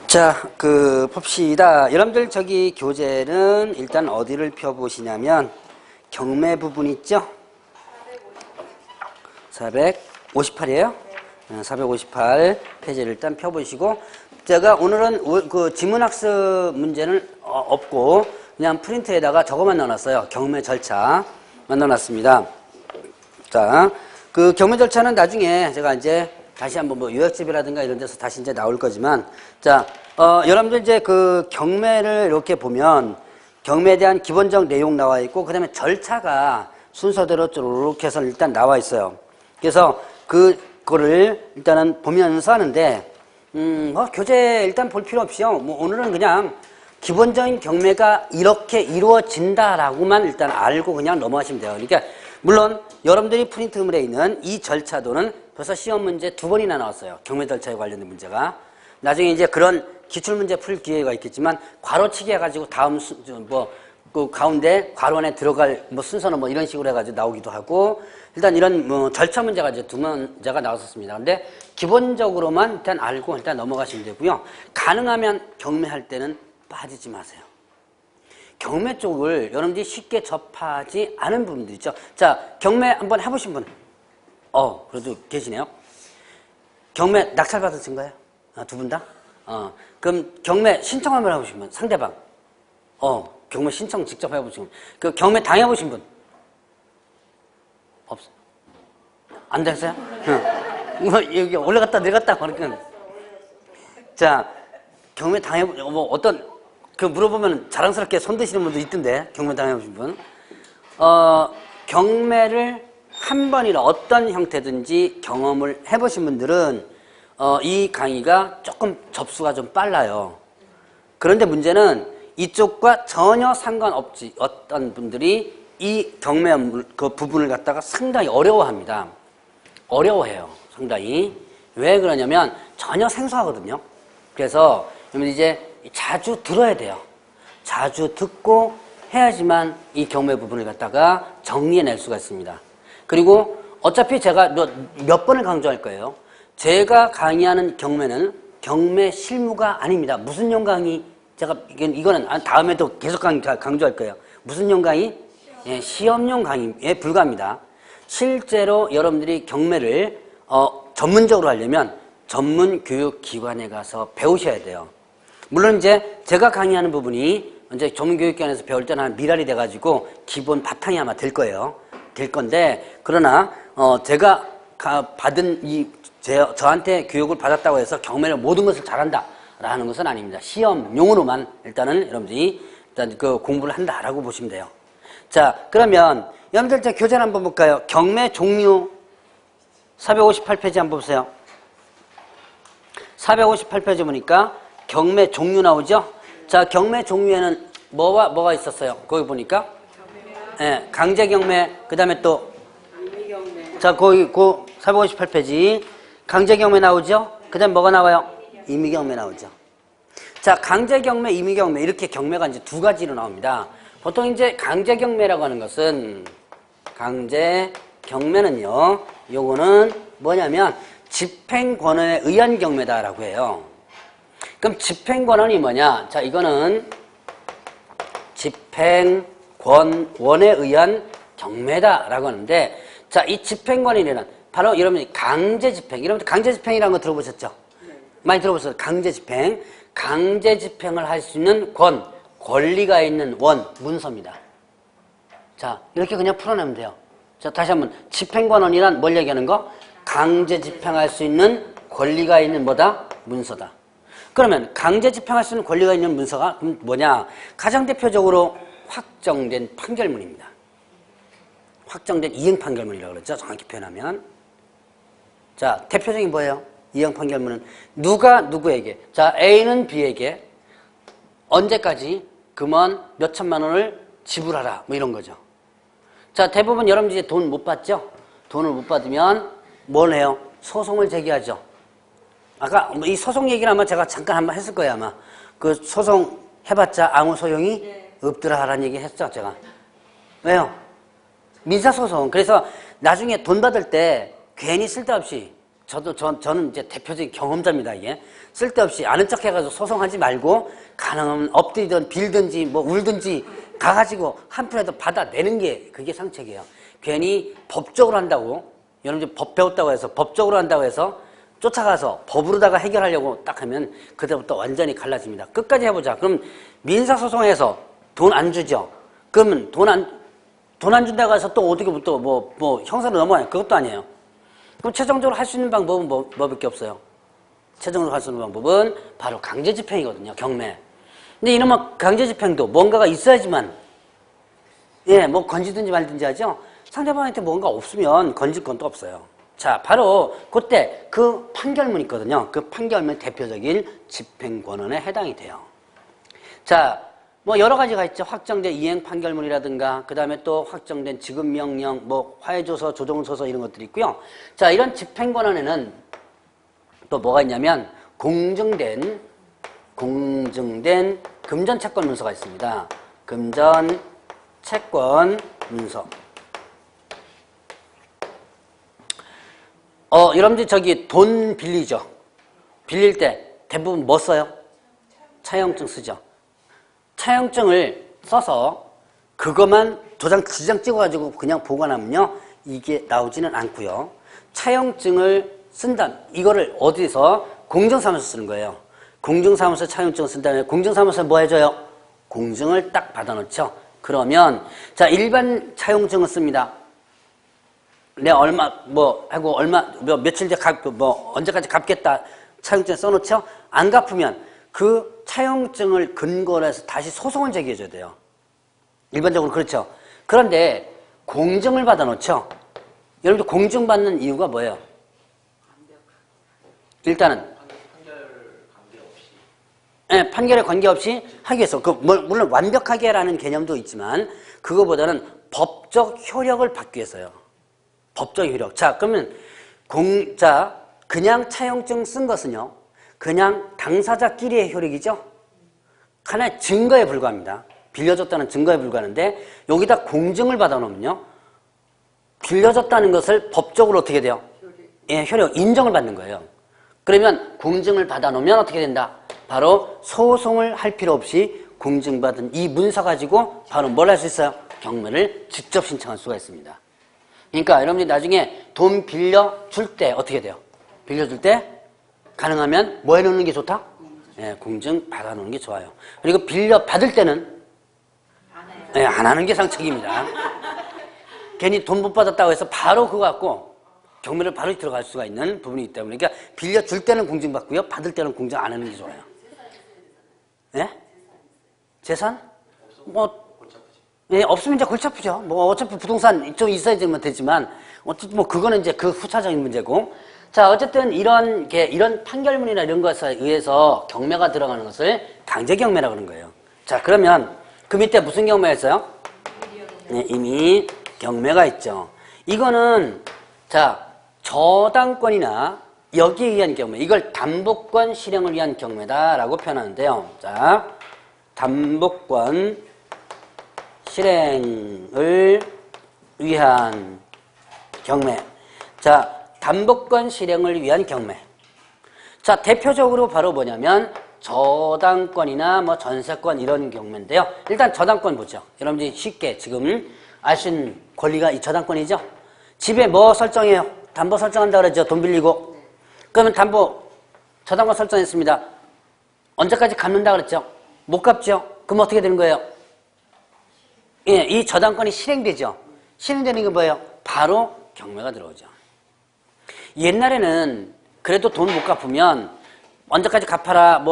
자, 봅시다. 여러분들 저기 교재는 일단 어디를 펴보시냐면 경매 부분 있죠? 458이에요? 458 페이지를 일단 펴보시고, 제가 오늘은 지문학습 문제는 없고 그냥 프린트에다가 저거만 넣어놨어요. 경매 절차만 넣어놨습니다. 자, 경매 절차는 나중에 제가 이제 다시 한번 요약집이라든가 이런 데서 다시 이제 나올 거지만, 자, 여러분들 이제 경매를 이렇게 보면 경매에 대한 기본적 내용 나와 있고, 그 다음에 절차가 순서대로 쭉 해서 일단 나와 있어요. 그래서 그거를 일단은 보면서 하는데, 교재 일단 볼 필요 없이요. 오늘은 그냥 기본적인 경매가 이렇게 이루어진다라고만 일단 알고 그냥 넘어가시면 돼요. 그러니까, 물론 여러분들이 프린트물에 있는 이 절차도는 벌써 시험 문제 2번이나 나왔어요. 경매 절차에 관련된 문제가. 나중에 이제 그런 기출문제 풀 기회가 있겠지만, 괄호치기 해가지고 다음 가운데 괄호 안에 들어갈 순서는 이런 식으로 해가지고 나오기도 하고, 일단 이런 절차 문제가 이제 2문제가 나왔었습니다. 근데 기본적으로만 일단 알고 일단 넘어가시면 되고요. 가능하면 경매할 때는 빠지지 마세요. 경매 쪽을 여러분들이 쉽게 접하지 않은 부분들 있죠. 자, 경매 한번 해보신 분? 그래도 계시네요. 경매 낙찰 받으신 거예요? 두 분 다? 그럼 경매 신청 한번 해보신 분? 상대방? 경매 신청 직접 해보신 분? 경매 당해보신 분? 없어. 안 됐어요? 여기 올라갔다 내려갔다 그러니까. 자, 경매 어떤 물어보면 자랑스럽게 손 드시는 분도 있던데, 경매 당해보신 분. 경매를 한 번이나 어떤 형태든지 경험을 해보신 분들은 이 강의가 조금 접수가 좀 빨라요. 그런데 문제는 이쪽과 전혀 상관없지 어떤 분들이 이 경매 부분을 갖다가 상당히 어려워합니다. 어려워해요, 상당히. 왜 그러냐면 전혀 생소하거든요. 그래서 이제 자주 들어야 돼요. 자주 듣고 해야지만 이 경매 부분을 갖다가 정리해낼 수가 있습니다. 그리고 어차피 제가 몇 번을 강조할 거예요. 제가 강의하는 경매는 경매 실무가 아닙니다. 무슨용 강의? 이거는 다음에도 계속 강조할 거예요. 무슨용 강의? 시험용 강의에 불과합니다. 실제로 여러분들이 경매를 전문적으로 하려면 전문 교육기관에 가서 배우셔야 돼요. 물론 이제 제가 강의하는 부분이 이제 전문 교육기관에서 배울 때는 한 미랄이 돼가지고 기본 바탕이 아마 될 거예요. 될 건데, 그러나 제가 받은 저한테 교육을 받았다고 해서 경매를 모든 것을 잘한다라는 것은 아닙니다. 시험용으로만 일단은 여러분들이 일단 공부를 한다라고 보시면 돼요. 자, 그러면 여러분들 이제 교재를 한번 볼까요? 경매 종류 458페이지 한번 보세요. 458페이지 보니까 경매 종류 나오죠? 자, 경매 종류에는 뭐가 있었어요? 거기 보니까? 강제 경매, 그 다음에 또, 자, 거기, 458페이지. 강제 경매 나오죠? 그 다음에 뭐가 나와요? 임의 경매 나오죠. 자, 강제 경매, 임의 경매, 이렇게 경매가 이제 두 가지로 나옵니다. 보통 이제 강제 경매라고 하는 것은, 강제 경매는요, 요거는 뭐냐면, 집행권에 의한 경매다라고 해요. 그럼 집행권원이 뭐냐? 자, 이거는 집행권원에 의한 경매다라고 하는데, 자, 이 집행권이라는 바로 여러분이 강제집행. 여러분들 강제집행이라는 거 들어보셨죠? 많이 들어보셨어요? 강제집행. 강제집행을 할 수 있는 권리가 있는 문서입니다. 자, 이렇게 그냥 풀어내면 돼요. 자, 다시 한번. 집행권원이란 뭘 얘기하는 거? 강제집행할 수 있는 권리가 있는 문서다. 그러면 강제 집행할 수 있는 권리가 있는 문서가 뭐냐? 가장 대표적으로 확정된 판결문입니다. 확정된 이행 판결문이라고 그러죠. 정확히 표현하면. 자, 대표적인 뭐예요? 이행 판결문은 누가 누구에게, 자, A는 B에게 언제까지 금원 몇 천만 원을 지불하라, 이런 거죠. 자, 대부분 여러분들이 이제 돈 못 받죠? 돈을 못 받으면 뭘 해요? 소송을 제기하죠. 아까 이 소송 얘기는 아마 제가 잠깐 한번 했을 거예요, 아마. 소송 해봤자 아무 소용이 없더라 하라는 얘기 했죠, 제가. 왜요? 민사소송. 그래서 나중에 돈 받을 때 괜히 쓸데없이 저는 이제 대표적인 경험자입니다, 이게. 쓸데없이 아는 척 해가지고 소송하지 말고, 가능하면 엎드리든 빌든지, 뭐 울든지 가가지고 한 푼이라도 받아내는 게 그게 상책이에요. 괜히 법적으로 한다고, 여러분들 법 배웠다고 해서, 법적으로 한다고 해서 쫓아가서 법으로다가 해결하려고 딱 하면 그때부터 완전히 갈라집니다. 끝까지 해보자. 그럼 민사소송에서 돈 안 주죠? 그러면 돈 안 준다고 해서 또 어떻게 뭐 형사로 넘어가요? 그것도 아니에요. 그럼 최종적으로 할 수 있는 방법은 뭐밖에 없어요? 최종적으로 할 수 있는 방법은 바로 강제집행이거든요. 경매. 근데 이놈의 강제집행도 뭔가가 있어야지만, 예, 뭐 건지든지 말든지 하죠. 상대방한테 뭔가 없으면 건질 건 또 없어요. 자, 바로 그때 그 판결문 있거든요. 그 판결문 대표적인 집행권원에 해당이 돼요. 자, 뭐 여러 가지가 있죠. 확정된 이행 판결문이라든가, 그 다음에 또 확정된 지급명령, 뭐 화해조서, 조정서서 이런 것들이 있고요. 자, 이런 집행권원에는 또 뭐가 있냐면 공증된 금전채권 문서가 있습니다. 금전채권 문서. 여러분들 저기 돈 빌리죠. 빌릴 때 대부분 뭐 써요? 차용증 쓰죠. 차용증을 써서 그것만 지장 찍어가지고 그냥 보관하면요, 이게 나오지는 않고요. 차용증을 쓴다. 이거를 어디서? 공증사무소 쓰는 거예요. 공증사무소 차용증을 쓴 다음에 공증사무소 뭐 해줘요? 공증을 딱 받아놓죠. 그러면 자, 일반 차용증을 씁니다. 내가 얼마 하고 며칠 뒤에 언제까지 갚겠다 차용증 써놓죠. 안 갚으면 그 차용증을 근거로 해서 다시 소송을 제기해줘야 돼요. 일반적으로 그렇죠. 그런데 공증을 받아놓죠. 여러분들 공증 받는 이유가 뭐예요? 일단은 판결에 관계없이 하기 위해서, 물론 완벽하게라는 개념도 있지만 그거보다는 법적 효력을 받기 위해서요. 법적 효력. 자, 그러면 그냥 차용증 쓴 것은요, 그냥 당사자끼리의 효력이죠. 하나의 증거에 불과합니다. 빌려줬다는 증거에 불과하는데 여기다 공증을 받아놓으면요, 빌려줬다는 것을 법적으로 어떻게 돼요? 예, 효력, 인정을 받는 거예요. 그러면 공증을 받아놓으면 어떻게 된다? 바로 소송을 할 필요 없이 공증받은 이 문서 가지고 바로 뭘 할 수 있어요? 경매를 직접 신청할 수가 있습니다. 그러니까 여러분들이 나중에 돈 빌려줄 때 어떻게 돼요? 빌려줄 때 가능하면 뭐 해놓는 게 좋다? 예, 공증 받아놓는 게 좋아요. 그리고 빌려받을 때는 안 하는 게 상책입니다. 괜히 돈 못 받았다고 해서 바로 그거 갖고 경매를 바로 들어갈 수가 있는 부분이 있기 때문에, 그러니까 빌려줄 때는 공증 받고요, 받을 때는 공증 안 하는 게 좋아요. 예? 재산? 예, 없으면 이제 골치 아프죠. 뭐 어차피 부동산 좀 있어야지만 되지만, 어쨌든 뭐 그거는 이제 그 후차적인 문제고. 자, 어쨌든 이런 판결문이나 이런 것에 의해서 경매가 들어가는 것을 강제 경매라고 하는 거예요. 자, 그러면 그 밑에 무슨 경매가 있어요? 네, 이미 경매가 있죠. 이거는 자, 저당권이나 여기에 의한 경매, 이걸 담보권 실행을 위한 경매다라고 표현하는데요. 자, 담보권 실행을 위한 경매. 자, 담보권 실행을 위한 경매. 자, 대표적으로 바로 뭐냐면 저당권이나 뭐 전세권 이런 경매인데요. 일단 저당권 보죠. 여러분들이 쉽게 지금 아신 권리가 이 저당권이죠. 집에 뭐 설정해요? 담보 설정한다 그러죠. 돈 빌리고. 그러면 저당권 설정했습니다. 언제까지 갚는다 그랬죠? 못 갚죠? 그럼 어떻게 되는 거예요? 예, 이 저당권이 실행되죠. 실행되는 게 뭐예요? 바로 경매가 들어오죠. 옛날에는 그래도 돈 못 갚으면 언제까지 갚아라,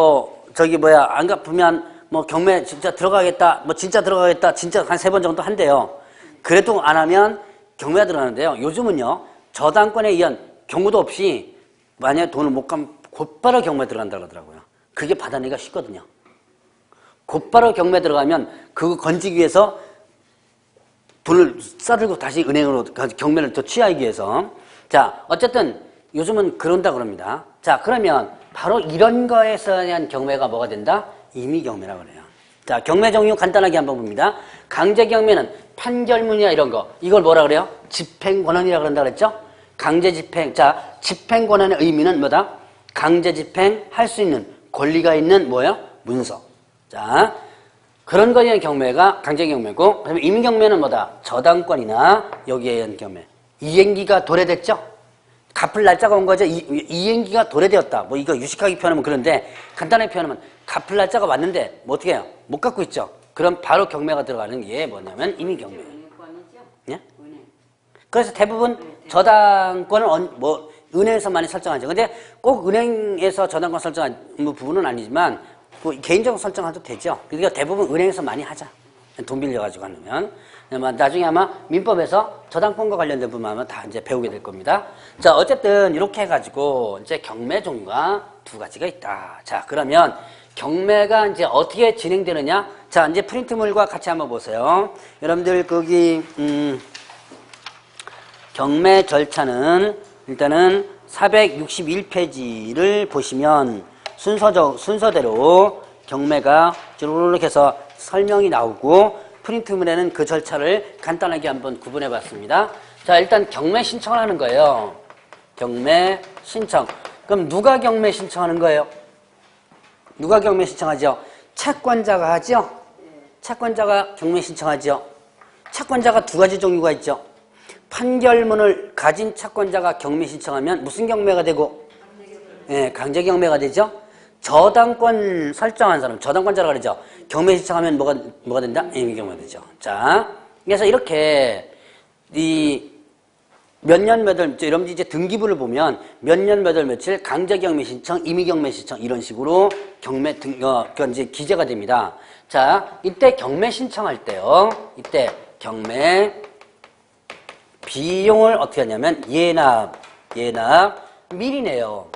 안 갚으면 경매 진짜 들어가겠다, 진짜 한 3번 정도 한대요. 그래도 안 하면 경매가 들어가는데요. 요즘은요, 저당권에 의한 경고도 없이 만약에 돈을 못 갚으면 곧바로 경매 들어간다고 그러더라고요. 그게 받아내기가 쉽거든요. 곧바로 경매 들어가면 그거 건지기 위해서 돈을 싸들고 다시 은행으로 경매를 더 취하기 위해서. 자, 어쨌든 요즘은 그런다 그럽니다. 자, 그러면 바로 이런 거에서 대한 경매가 뭐가 된다? 임의경매라고 그래요. 자, 경매 종류 간단하게 한번 봅니다. 강제 경매는 판결문이나 이런 거, 이걸 뭐라 그래요? 집행권원이라고 그런다 그랬죠? 강제 집행. 자, 집행 권한의 의미는 뭐다? 강제 집행할 수 있는 권리가 있는 뭐예요? 문서. 자, 그런 거에 의한 경매가 강제 경매고, 그다음에 임의 경매는 뭐다? 저당권이나 여기에 의한 경매. 이행기가 도래됐죠? 갚을 날짜가 온 거죠. 이행기가 도래되었다. 뭐 이거 유식하게 표현하면 그런데 간단하게 표현하면 갚을 날짜가 왔는데 뭐 어떻게 해요? 못 갚고 있죠. 그럼 바로 경매가 들어가는 게 뭐냐면 임의 경매. 예? 그래서 대부분 저당권은 뭐 은행에서 많이 설정하죠. 근데 꼭 은행에서 저당권 설정한 부분은 아니지만 뭐 개인적으로 설정해도 되죠. 그러니까 대부분 은행에서 많이 하자. 돈 빌려가지고 하면. 나중에 아마 민법에서 저당권과 관련된 부분 아마 다 이제 배우게 될 겁니다. 자, 어쨌든 이렇게 해가지고 이제 경매 종류가 두 가지가 있다. 자, 그러면 경매가 이제 어떻게 진행되느냐? 자, 이제 프린트물과 같이 한번 보세요. 여러분들 거기 경매 절차는 일단은 461페이지를 보시면 순서대로 경매가 쭉 해서 설명이 나오고 프린트물에는 그 절차를 간단하게 한번 구분해 봤습니다. 자, 일단 경매 신청을 하는 거예요. 경매 신청. 그럼 누가 경매 신청하는 거예요? 누가 경매 신청하죠? 채권자가 하죠? 채권자가 경매 신청하죠? 채권자가 두 가지 종류가 있죠. 판결문을 가진 채권자가 경매 신청하면 무슨 경매가 되고? 예, 강제 경매가 되죠? 저당권 설정한 사람, 저당권자라고 그러죠. 경매 신청하면 뭐가 된다? 임의 경매가 되죠. 자, 그래서 이렇게 몇 년 몇 월, 여러분들 이제 등기부를 보면 몇 년 몇 월 며칠 강제 경매 신청, 임의 경매 신청 이런 식으로 경매 이제 기재가 됩니다. 자, 이때 경매 신청할 때요. 이때 경매 비용을 어떻게 하냐면 예납 미리 내요.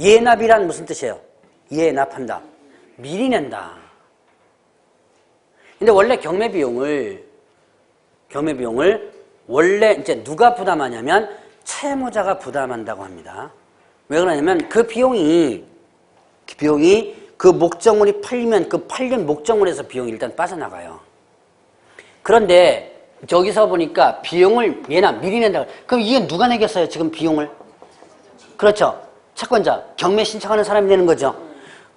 예납이란 무슨 뜻이에요? 예납한다. 미리 낸다. 근데 원래 경매 비용을 원래 이제 누가 부담하냐면 채무자가 부담한다고 합니다. 왜 그러냐면 그 비용이 그 목적물이 팔리면 그 팔린 목적물에서 비용이 일단 빠져나가요. 그런데 저기서 보니까 비용을 예납 미리 낸다. 그럼 이게 누가 내겠어요? 지금 비용을? 그렇죠. 채권자, 경매 신청하는 사람이 내는 거죠.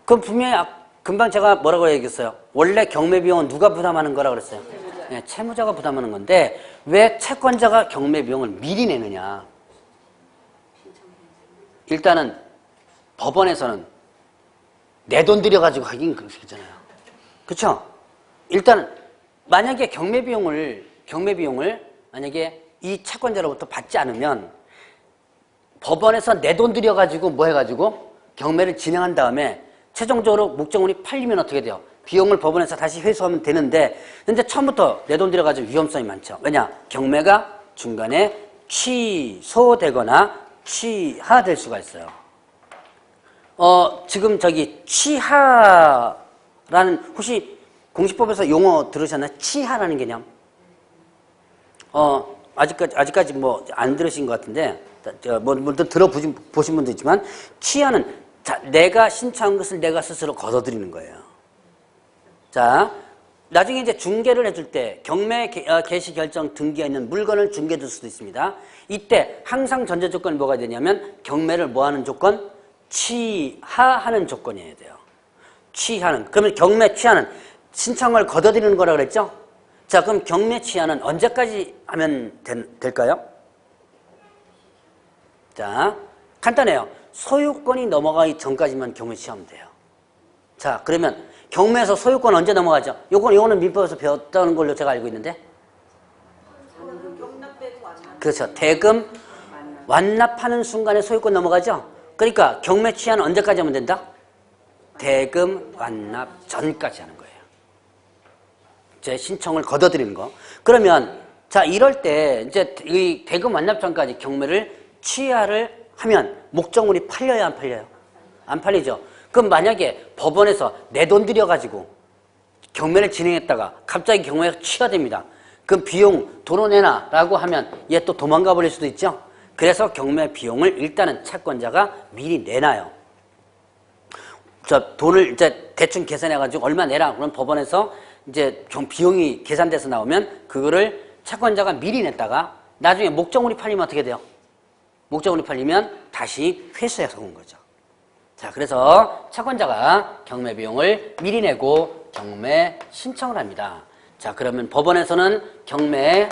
그럼 분명히 금방 제가 뭐라고 얘기했어요? 원래 경매 비용은 누가 부담하는 거라 그랬어요? 네, 채무자가 부담하는 건데 왜 채권자가 경매 비용을 미리 내느냐? 일단은 법원에서는 내 돈 들여가지고 하긴 그렇잖아요. 그렇죠? 일단은 만약에 경매 비용을 만약에 이 채권자로부터 받지 않으면 법원에서 내 돈 들여가지고 뭐 해가지고 경매를 진행한 다음에 최종적으로 목적물이 팔리면 어떻게 돼요? 비용을 법원에서 다시 회수하면 되는데 근데 처음부터 내 돈 들여가지고 위험성이 많죠. 왜냐? 경매가 중간에 취소되거나 취하될 수가 있어요. 지금 저기 취하라는 혹시 공시법에서 용어 들으셨나요? 취하라는 개념? 아직까지 뭐 안 들으신 것 같은데 뭐 들어보신 분도 있지만 취하는 내가 신청한 것을 내가 스스로 걷어들이는 거예요. 자, 나중에 이제 중개를 해줄 때 경매 개시 결정 등기가 있는 물건을 중개해 줄 수도 있습니다. 이때 항상 전제 조건이 뭐가 되냐면 경매를 뭐하는 조건? 취하하는 조건이어야 돼요. 취하는. 그러면 경매 취하는 신청을 걷어들이는 거라 그랬죠? 자, 그럼 경매 취하는 언제까지 하면 될까요? 자, 간단해요. 소유권이 넘어가기 전까지만 경매 취하면 돼요. 자, 그러면 경매에서 소유권 언제 넘어가죠? 요거는 민법에서 배웠다는 걸로 제가 알고 있는데. 그렇죠. 대금 완납하는 순간에 소유권 넘어가죠? 그러니까 경매 취하는 언제까지 하면 된다? 대금 완납 전까지 하는 거예요. 제 신청을 걷어들이는 거. 그러면 자, 이럴 때 이제 이 대금 완납 전까지 경매를 취하를 하면 목적물이 팔려야 안 팔려요? 안 팔리죠. 그럼 만약에 법원에서 내 돈 들여가지고 경매를 진행했다가 갑자기 경매가 취하됩니다. 그럼 비용 도로 내놔 라고 하면 얘 또 도망가 버릴 수도 있죠. 그래서 경매 비용을 일단은 채권자가 미리 내놔요. 저 돈을 이제 대충 계산해가지고 얼마 내라. 그럼 법원에서 이제 비용이 계산돼서 나오면 그거를 채권자가 미리 냈다가 나중에 목적물이 팔리면 어떻게 돼요? 목적물이 팔리면 다시 회수해 온 거죠. 자, 그래서 채권자가 경매 비용을 미리 내고 경매 신청을 합니다. 자, 그러면 법원에서는 경매,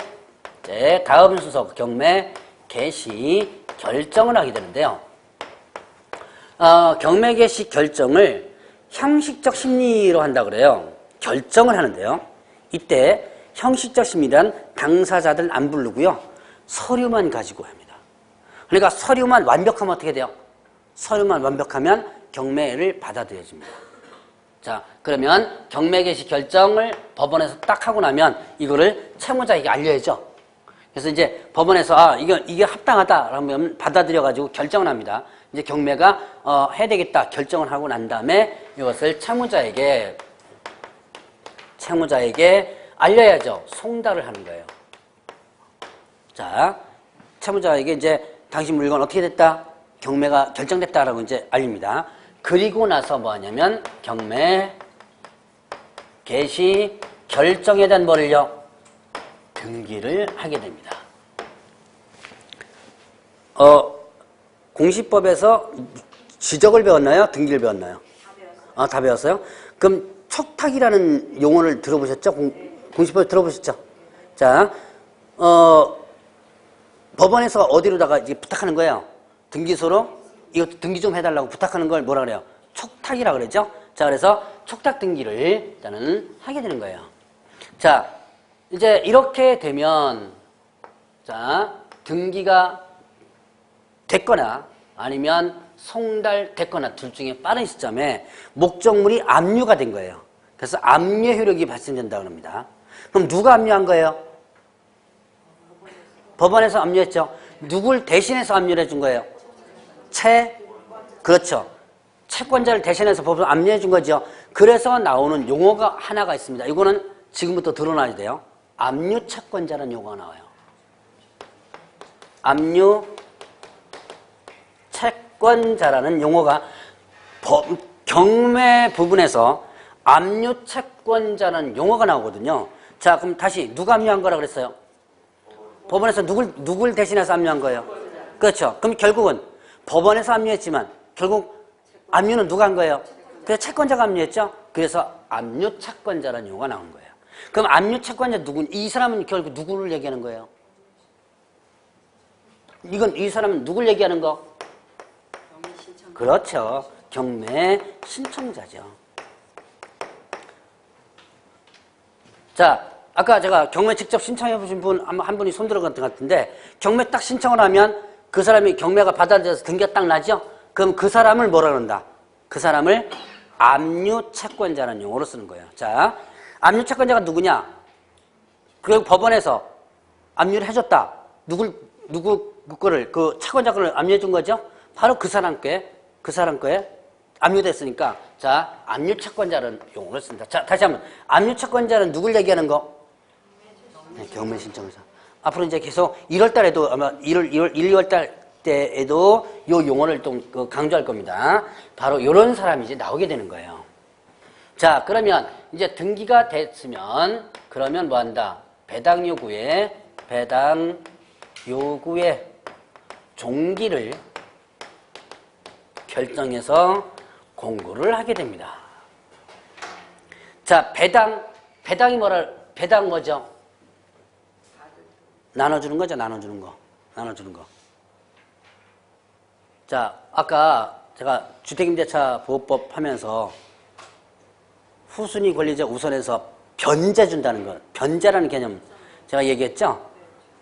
이제 다음 순서 경매 개시 결정을 하게 되는데요. 경매 개시 결정을 형식적 심리로 한다 그래요. 결정을 하는데요. 이때 형식적 심리란 당사자들 안 부르고요. 서류만 가지고 합니다. 그러니까 서류만 완벽하면 어떻게 돼요? 서류만 완벽하면 경매를 받아들여집니다. 자, 그러면 경매 개시 결정을 법원에서 딱 하고 나면 이거를 채무자에게 알려야죠. 그래서 이제 법원에서 이게 합당하다라면 받아들여가지고 결정을 합니다. 이제 경매가 해야 되겠다 결정을 하고 난 다음에 이것을 채무자에게 알려야죠. 송달을 하는 거예요. 자, 채무자에게 이제 당신 물건 어떻게 됐다? 경매가 결정됐다라고 이제 알립니다. 그리고 나서 뭐 하냐면 경매 개시 결정에 대한 뭐를요? 등기를 하게 됩니다. 공시법에서 지적을 배웠나요? 등기를 배웠나요? 다 배웠어요. 다 배웠어요? 그럼 척탁이라는 용어를 들어보셨죠? 공시법 들어보셨죠? 자, 법원에서 어디로다가 이제 부탁하는 거예요? 등기소로 이거 등기 좀 해달라고 부탁하는 걸 뭐라 그래요? 촉탁이라 그러죠? 자, 그래서 촉탁 등기를 일단은 하게 되는 거예요. 자, 이제 이렇게 되면 자, 등기가 됐거나 아니면 송달됐거나 둘 중에 빠른 시점에 목적물이 압류가 된 거예요. 그래서 압류 효력이 발생된다고 합니다. 그럼 누가 압류한 거예요? 법원에서 압류했죠. 누굴 대신해서 압류를 해준 거예요? 그렇죠. 채권자를 대신해서 법원 압류해 준 거죠. 그래서 나오는 용어가 하나가 있습니다. 이거는 지금부터 드러나야 돼요. 압류 채권자라는 용어가 나와요. 압류 채권자라는 용어가 경매 부분에서 압류 채권자라는 용어가 나오거든요. 자, 그럼 다시 누가 압류한 거라 그랬어요? 법원에서 누굴 대신해서 압류한 거예요? 그렇죠. 그럼 결국은 법원에서 압류했지만 결국 압류는 누가 한 거예요? 그래서 채권자가 압류했죠. 그래서 압류 채권자라는 용어가 나온 거예요. 그럼 압류 채권자 이 사람은 결국 누구를 얘기하는 거예요? 이 사람은 누굴 얘기하는 거? 경매 신청. 그렇죠. 경매 신청자죠. 자, 아까 제가 경매 직접 신청해 보신 분 한 분이 손 들어간 것 같은데 경매 딱 신청을 하면 그 사람이 경매가 받아들여서 등기가 딱 나죠? 그럼 그 사람을 뭐라 그런다? 그 사람을 압류 채권자라는 용어로 쓰는 거예요. 자, 압류 채권자가 누구냐? 그리고 법원에서 압류를 해줬다. 누구 거를 그 채권자 거를 압류해 준 거죠? 바로 그 사람 거에 압류됐으니까 자, 압류 채권자라는 용어를 쓴다. 자, 다시 한번 압류 채권자는 누굴 얘기하는 거? 네, 경매 신청자. 앞으로 이제 계속 1월 달에도 아마 2월 달 때에도 이 용어를 좀 강조할 겁니다. 바로 이런 사람이 이제 나오게 되는 거예요. 자, 그러면 이제 등기가 됐으면 그러면 뭐 한다? 배당 요구에 종기를 결정해서 공고를 하게 됩니다. 자, 배당이 배당 뭐죠? 나눠주는 거죠, 나눠주는 거. 자, 아까 제가 주택임대차 보호법 하면서 후순위 권리자 우선에서 변제 준다는 거, 변제라는 개념 제가 얘기했죠?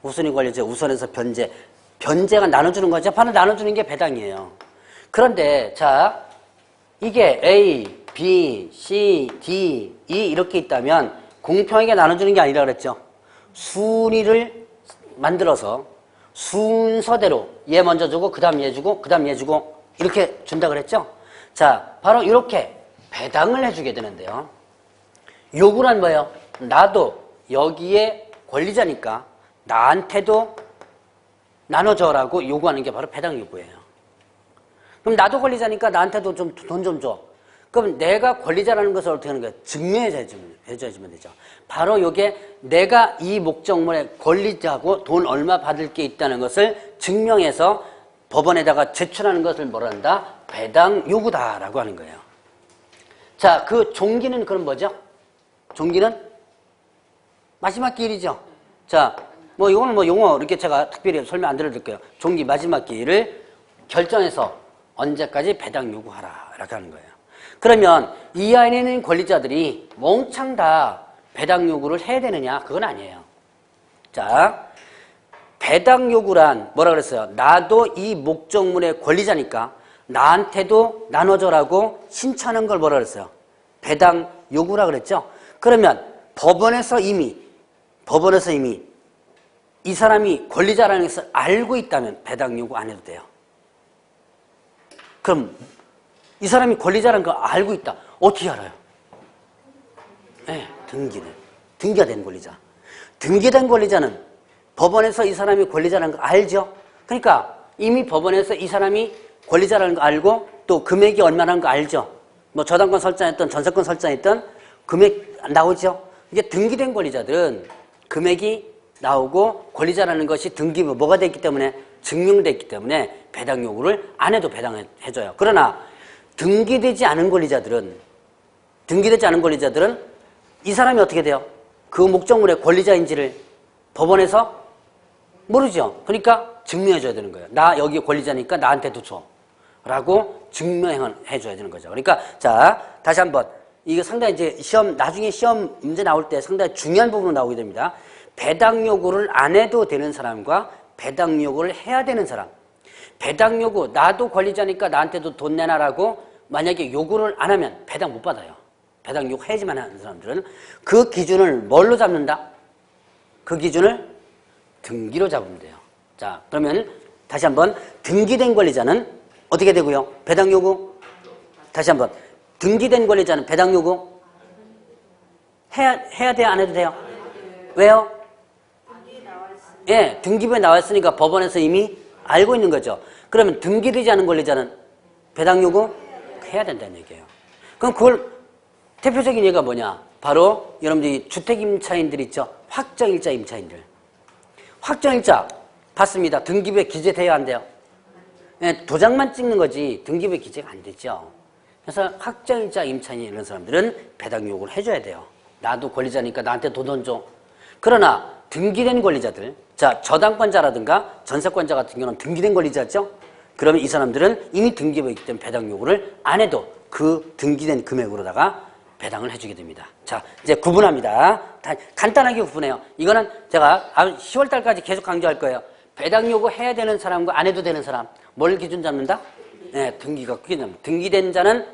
우순위 권리자 우선에서 변제가 나눠주는 거죠. 바로 나눠주는 게 배당이에요. 그런데 자, 이게 A, B, C, D, E 이렇게 있다면 공평하게 나눠주는 게 아니라 그랬죠. 순위를 만들어서 순서대로 얘 먼저 주고 그 다음 얘 주고 그 다음 얘 주고 이렇게 준다 그랬죠. 자, 바로 이렇게 배당을 해주게 되는데요. 요구란 뭐예요? 나도 여기에 권리자니까 나한테도 나눠줘라고 요구하는 게 바로 배당 요구예요. 그럼 나도 권리자니까 나한테도 좀 돈 좀 줘. 그럼 내가 권리자라는 것을 어떻게 하는 거야? 증명해줘야지면 되죠. 바로 이게 내가 이 목적물의 권리자고 돈 얼마 받을 게 있다는 것을 증명해서 법원에다가 제출하는 것을 뭐라 한다? 배당 요구다라고 하는 거예요. 자, 그 종기는 그럼 뭐죠? 종기는 마지막 기일이죠. 자, 뭐 이거는 뭐 용어 이렇게 제가 특별히 설명 안 드릴게요. 종기 마지막 기일을 결정해서 언제까지 배당 요구하라 이렇게 하는 거예요. 그러면 이 안에 있는 권리자들이 몽창 다 배당 요구를 해야 되느냐? 그건 아니에요. 자, 배당 요구란 뭐라 그랬어요? 나도 이 목적물의 권리자니까 나한테도 나눠줘라고 신청하는 걸 뭐라 그랬어요? 배당 요구라 그랬죠? 그러면 법원에서 이미 이 사람이 권리자라는 것을 알고 있다면 배당 요구 안 해도 돼요. 그럼 이 사람이 권리자라는 걸 알고 있다. 어떻게 알아요? 네, 등기가 된 권리자. 등기된 권리자는 법원에서 이 사람이 권리자라는 걸 알죠? 그러니까 이미 법원에서 이 사람이 권리자라는 걸 알고 또 금액이 얼마라는 거 알죠? 뭐 저당권 설정했던 전세권 설정했던 금액 나오죠? 이게 등기된 권리자들은 금액이 나오고 권리자라는 것이 뭐가 됐기 때문에 증명됐기 때문에 배당 요구를 안 해도 배당해줘요. 그러나 등기되지 않은 권리자들은 이 사람이 어떻게 돼요? 그 목적물의 권리자인지를 법원에서 모르죠. 그러니까 증명해줘야 되는 거예요. 나 여기 권리자니까 나한테도 줘. 라고 증명해줘야 되는 거죠. 그러니까 자, 다시 한번 이거 상당히 이제 나중에 시험 문제 나올 때 상당히 중요한 부분으로 나오게 됩니다. 배당 요구를 안 해도 되는 사람과 배당 요구를 해야 되는 사람. 배당 요구, 나도 권리자니까 나한테도 돈 내놔라고 만약에 요구를 안 하면 배당 못 받아요. 배당 요구 해야지만 하는 사람들은 그 기준을 뭘로 잡는다? 그 기준을 등기로 잡으면 돼요. 자, 그러면 다시 한번 등기된 권리자는 어떻게 되고요? 배당 요구? 다시 한번 등기된 권리자는 배당 요구? 해야 돼요? 안 해도 돼요? 왜요? 예, 등기부에 나와 있으니까 법원에서 이미 알고 있는 거죠. 그러면 등기되지 않은 권리자는 배당 요구? 해야 된다는 얘기예요. 그럼 그걸 대표적인 예가 뭐냐? 바로 여러분들이 주택임차인들 있죠? 확정일자 임차인들. 확정일자 받습니다. 등기부에 기재돼야 안 돼요? 예, 도장만 찍는 거지 등기부에 기재가 안 되죠. 그래서 확정일자 임차인 이런 사람들은 배당 요구를 해줘야 돼요. 나도 권리자니까 나한테 돈 줘. 그러나 등기된 권리자들, 자 저당권자라든가 전세권자 같은 경우는 등기된 권리자죠. 그러면 이 사람들은 이미 등기부에 있기 때문에 배당 요구를 안 해도 그 등기된 금액으로다가 배당을 해주게 됩니다. 자, 이제 구분합니다. 간단하게 구분해요. 이거는 제가 10월 달까지 계속 강조할 거예요. 배당 요구 해야 되는 사람과 안 해도 되는 사람. 뭘 기준 잡는다? 네, 등기가 크게 잡니다. 등기된 자는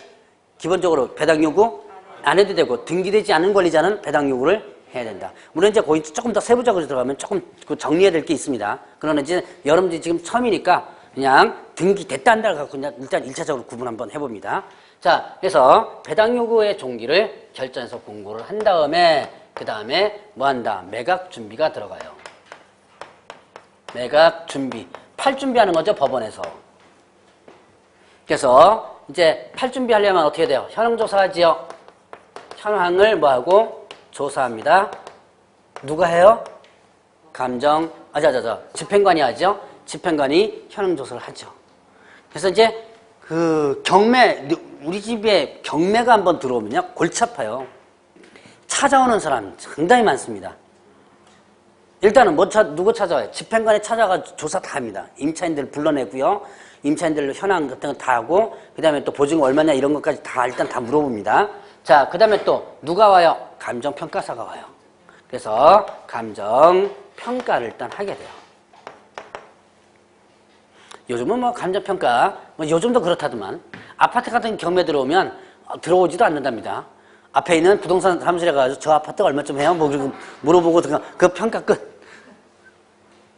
기본적으로 배당 요구 안 해도 되고 등기되지 않은 권리자는 배당 요구를 해야 된다. 물론 이제 거기 조금 더 세부적으로 들어가면 조금 정리해야 될 게 있습니다. 그러나 이제 여러분들이 지금 처음이니까 그냥 등기됐다 안 된다 갖고 그냥 일단 1차적으로 구분 한번 해봅니다. 자, 그래서 배당 요구의 종기를 결정해서 공고를 한 다음에 그 다음에 뭐 한다? 매각 준비가 들어가요. 매각 준비. 팔 준비하는 거죠, 법원에서. 그래서 이제 팔 준비하려면 어떻게 돼요? 현황 조사하지요. 현황을 뭐하고? 조사합니다. 누가 해요? 집행관이 하죠. 집행관이 현황 조사를 하죠. 그래서 이제 그 우리 집에 경매가 한번 들어오면요, 골치 아파요. 찾아오는 사람 상당히 많습니다. 일단은 누구 찾아와요? 집행관에 찾아가 조사 다 합니다. 임차인들 불러내고요. 임차인들 현황 같은 거 다 하고, 그 다음에 또 보증금 얼마냐 이런 것까지 다 일단 다 물어봅니다. 자, 그 다음에 또 누가 와요? 감정평가사가 와요. 그래서 감정평가를 일단 하게 돼요. 요즘은 뭐 감정평가, 요즘도 그렇다더만 아파트 같은 경매 들어오면 들어오지도 않는답니다. 앞에 있는 부동산 사무실에 가서 저 아파트가 얼마쯤 해요? 뭐 물어보고 그 평가 끝.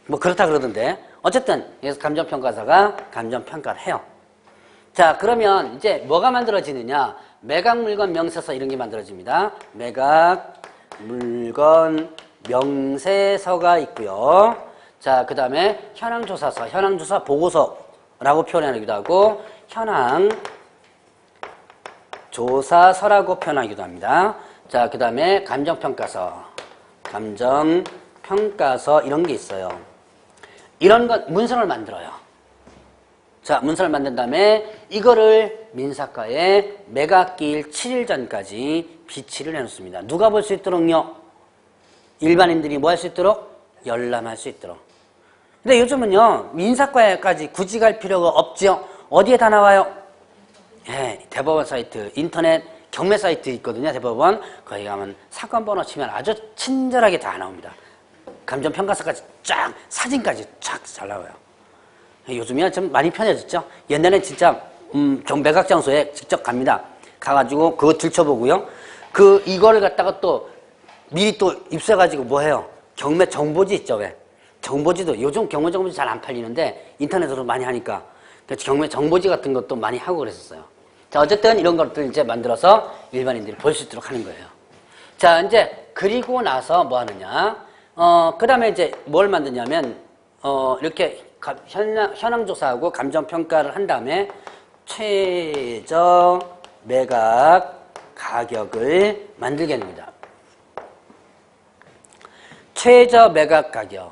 뭐 그렇다 그러던데 어쨌든 그래서 감정평가사가 감정평가를 해요. 자, 그러면 이제 뭐가 만들어지느냐? 매각물건 명세서 이런 게 만들어집니다. 매각물건 명세서가 있고요. 자, 그 다음에 현황조사서, 현황조사 보고서라고 표현하기도 하고 현황조사 조사서라고 표현하기도 합니다. 자, 그 다음에 감정평가서. 감정평가서 이런 게 있어요. 이런 것 문서를 만들어요. 자, 문서를 만든 다음에 이거를 민사과에 매각기일 7일 전까지 비치를 해놓습니다. 누가 볼 수 있도록요? 일반인들이 뭐 할 수 있도록? 열람할 수 있도록. 근데 요즘은요, 민사과에까지 굳이 갈 필요가 없죠. 어디에 다 나와요? 예, 대법원 사이트, 인터넷 경매 사이트 있거든요, 대법원. 거기 가면 사건 번호 치면 아주 친절하게 다 나옵니다. 감정평가서까지 쫙, 사진까지 쫙 잘 나와요. 요즘이야 좀 많이 편해졌죠. 옛날엔 진짜 매각 장소에 직접 갑니다. 가가지고 그거 들춰보고요. 이거를 갖다가 또 미리 또 입수해가지고 뭐 해요? 경매 정보지 있죠, 왜? 정보지도 요즘 경매 정보지 잘 안 팔리는데 인터넷으로 많이 하니까 경매 정보지 같은 것도 많이 하고 그랬었어요. 자, 어쨌든 이런 것들 이제 만들어서 일반인들이 볼 수 있도록 하는 거예요. 자, 이제 그리고 나서 뭐 하느냐? 그 다음에 이제 뭘 만드냐면 이렇게 현황조사하고 감정평가를 한 다음에 최저 매각 가격을 만들게 됩니다. 최저 매각 가격.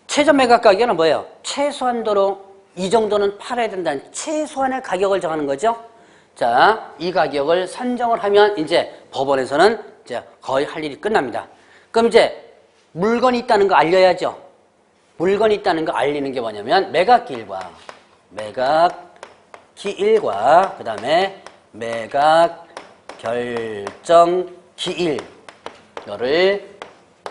최저 매각 가격은 뭐예요? 최소한도로 이 정도는 팔아야 된다는 최소한의 가격을 정하는 거죠. 자, 이 가격을 산정을 하면 이제 법원에서는 이제 거의 할 일이 끝납니다. 그럼 이제 물건이 있다는 거 알려야죠. 물건이 있다는 거 알리는 게 뭐냐면 매각기일과 그 다음에 매각 결정기일 이거를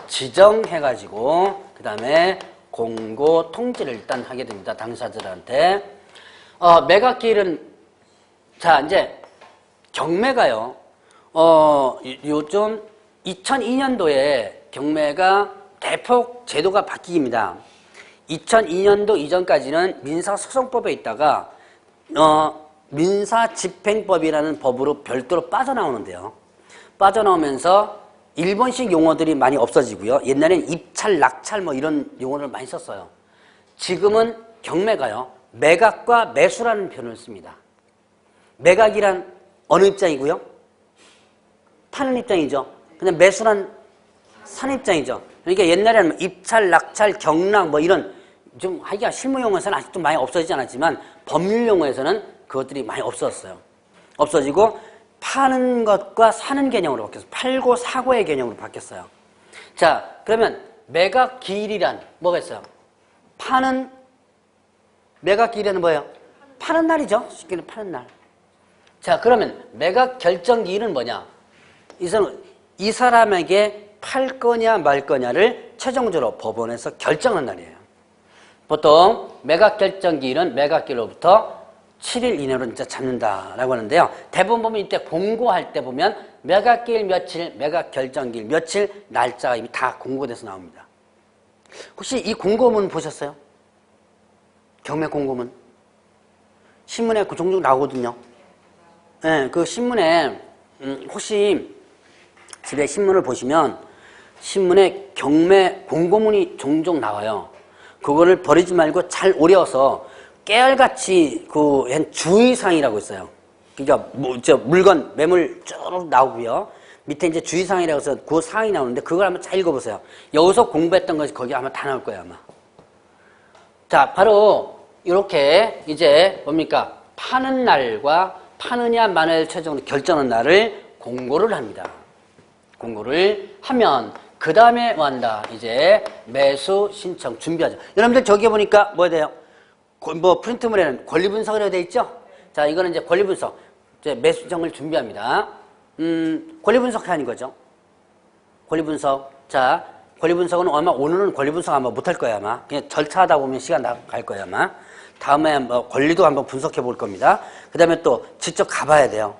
지정해가지고 그 다음에 공고 통지를 일단 하게 됩니다. 당사자들한테. 매각기일은 자, 이제 경매가요. 요즘 2002년도에 경매가 대폭 제도가 바뀝니다. 2002년도 이전까지는 민사소송법에 있다가 민사집행법이라는 법으로 별도로 빠져나오는데요. 빠져나오면서 일본식 용어들이 많이 없어지고요. 옛날엔 입찰, 낙찰 뭐 이런 용어를 많이 썼어요. 지금은 경매가요. 매각과 매수라는 표현을 씁니다. 매각이란 어느 입장이고요? 파는 입장이죠. 근데 매수란 사는 입장이죠. 그러니까 옛날에는 입찰, 낙찰, 경락 뭐 이런 좀 하기가 실무 용어에서는 아직도 많이 없어지지 않았지만 법률 용어에서는 그것들이 많이 없어졌어요. 없어지고 파는 것과 사는 개념으로 바뀌었어요. 팔고 사고의 개념으로 바뀌었어요. 자, 그러면 매각 기일이란 뭐가 있어요? 매각 기일은 뭐예요? 파는 날이죠. 쉽게는 파는 날. 자, 그러면 매각 결정 기일은 뭐냐? 이 사람에게 팔 거냐 말 거냐를 최종적으로 법원에서 결정한 날이에요. 보통 매각 결정 기일은 매각 기일로부터 7일 이내로 진짜 잡는다라고 하는데요. 대부분 보면 이때 공고할 때 보면 매각기일 며칠, 매각결정기일 며칠 날짜가 이미 다 공고돼서 나옵니다. 혹시 이 공고문 보셨어요? 경매 공고문. 신문에 그 종종 나오거든요. 네, 그 신문에 혹시 집에 신문을 보시면 신문에 경매 공고문이 종종 나와요. 그거를 버리지 말고 잘 오려서 깨알같이 주의사항이라고 있어요. 그러니까 물건 매물 쭉 나오고요. 밑에 이제 주의사항이라고 해서 그 사항이 나오는데 그걸 한번 잘 읽어보세요. 여기서 공부했던 것이 거기 아마 다 나올 거예요, 아마. 자, 바로 이렇게 이제 뭡니까? 파는 날과 파느냐 마느냐를 최종으로 결정하는 날을 공고를 합니다. 공고를 하면 그 다음에 뭐 한다? 이제 매수 신청 준비하죠. 여러분들 저기 보니까 뭐 돼요? 프린트물에는 권리분석이라고 되어 있죠? 자, 이거는 이제 권리분석. 이제 매수 신청을 준비합니다. 권리분석 하는 거죠. 권리분석. 자, 권리분석은 아마 오늘은 권리분석 아마 못할 거야, 아마. 그냥 절차하다 보면 시간 나갈 거야, 아마. 다음에 뭐 권리도 한번 분석해 볼 겁니다. 그 다음에 또 직접 가봐야 돼요.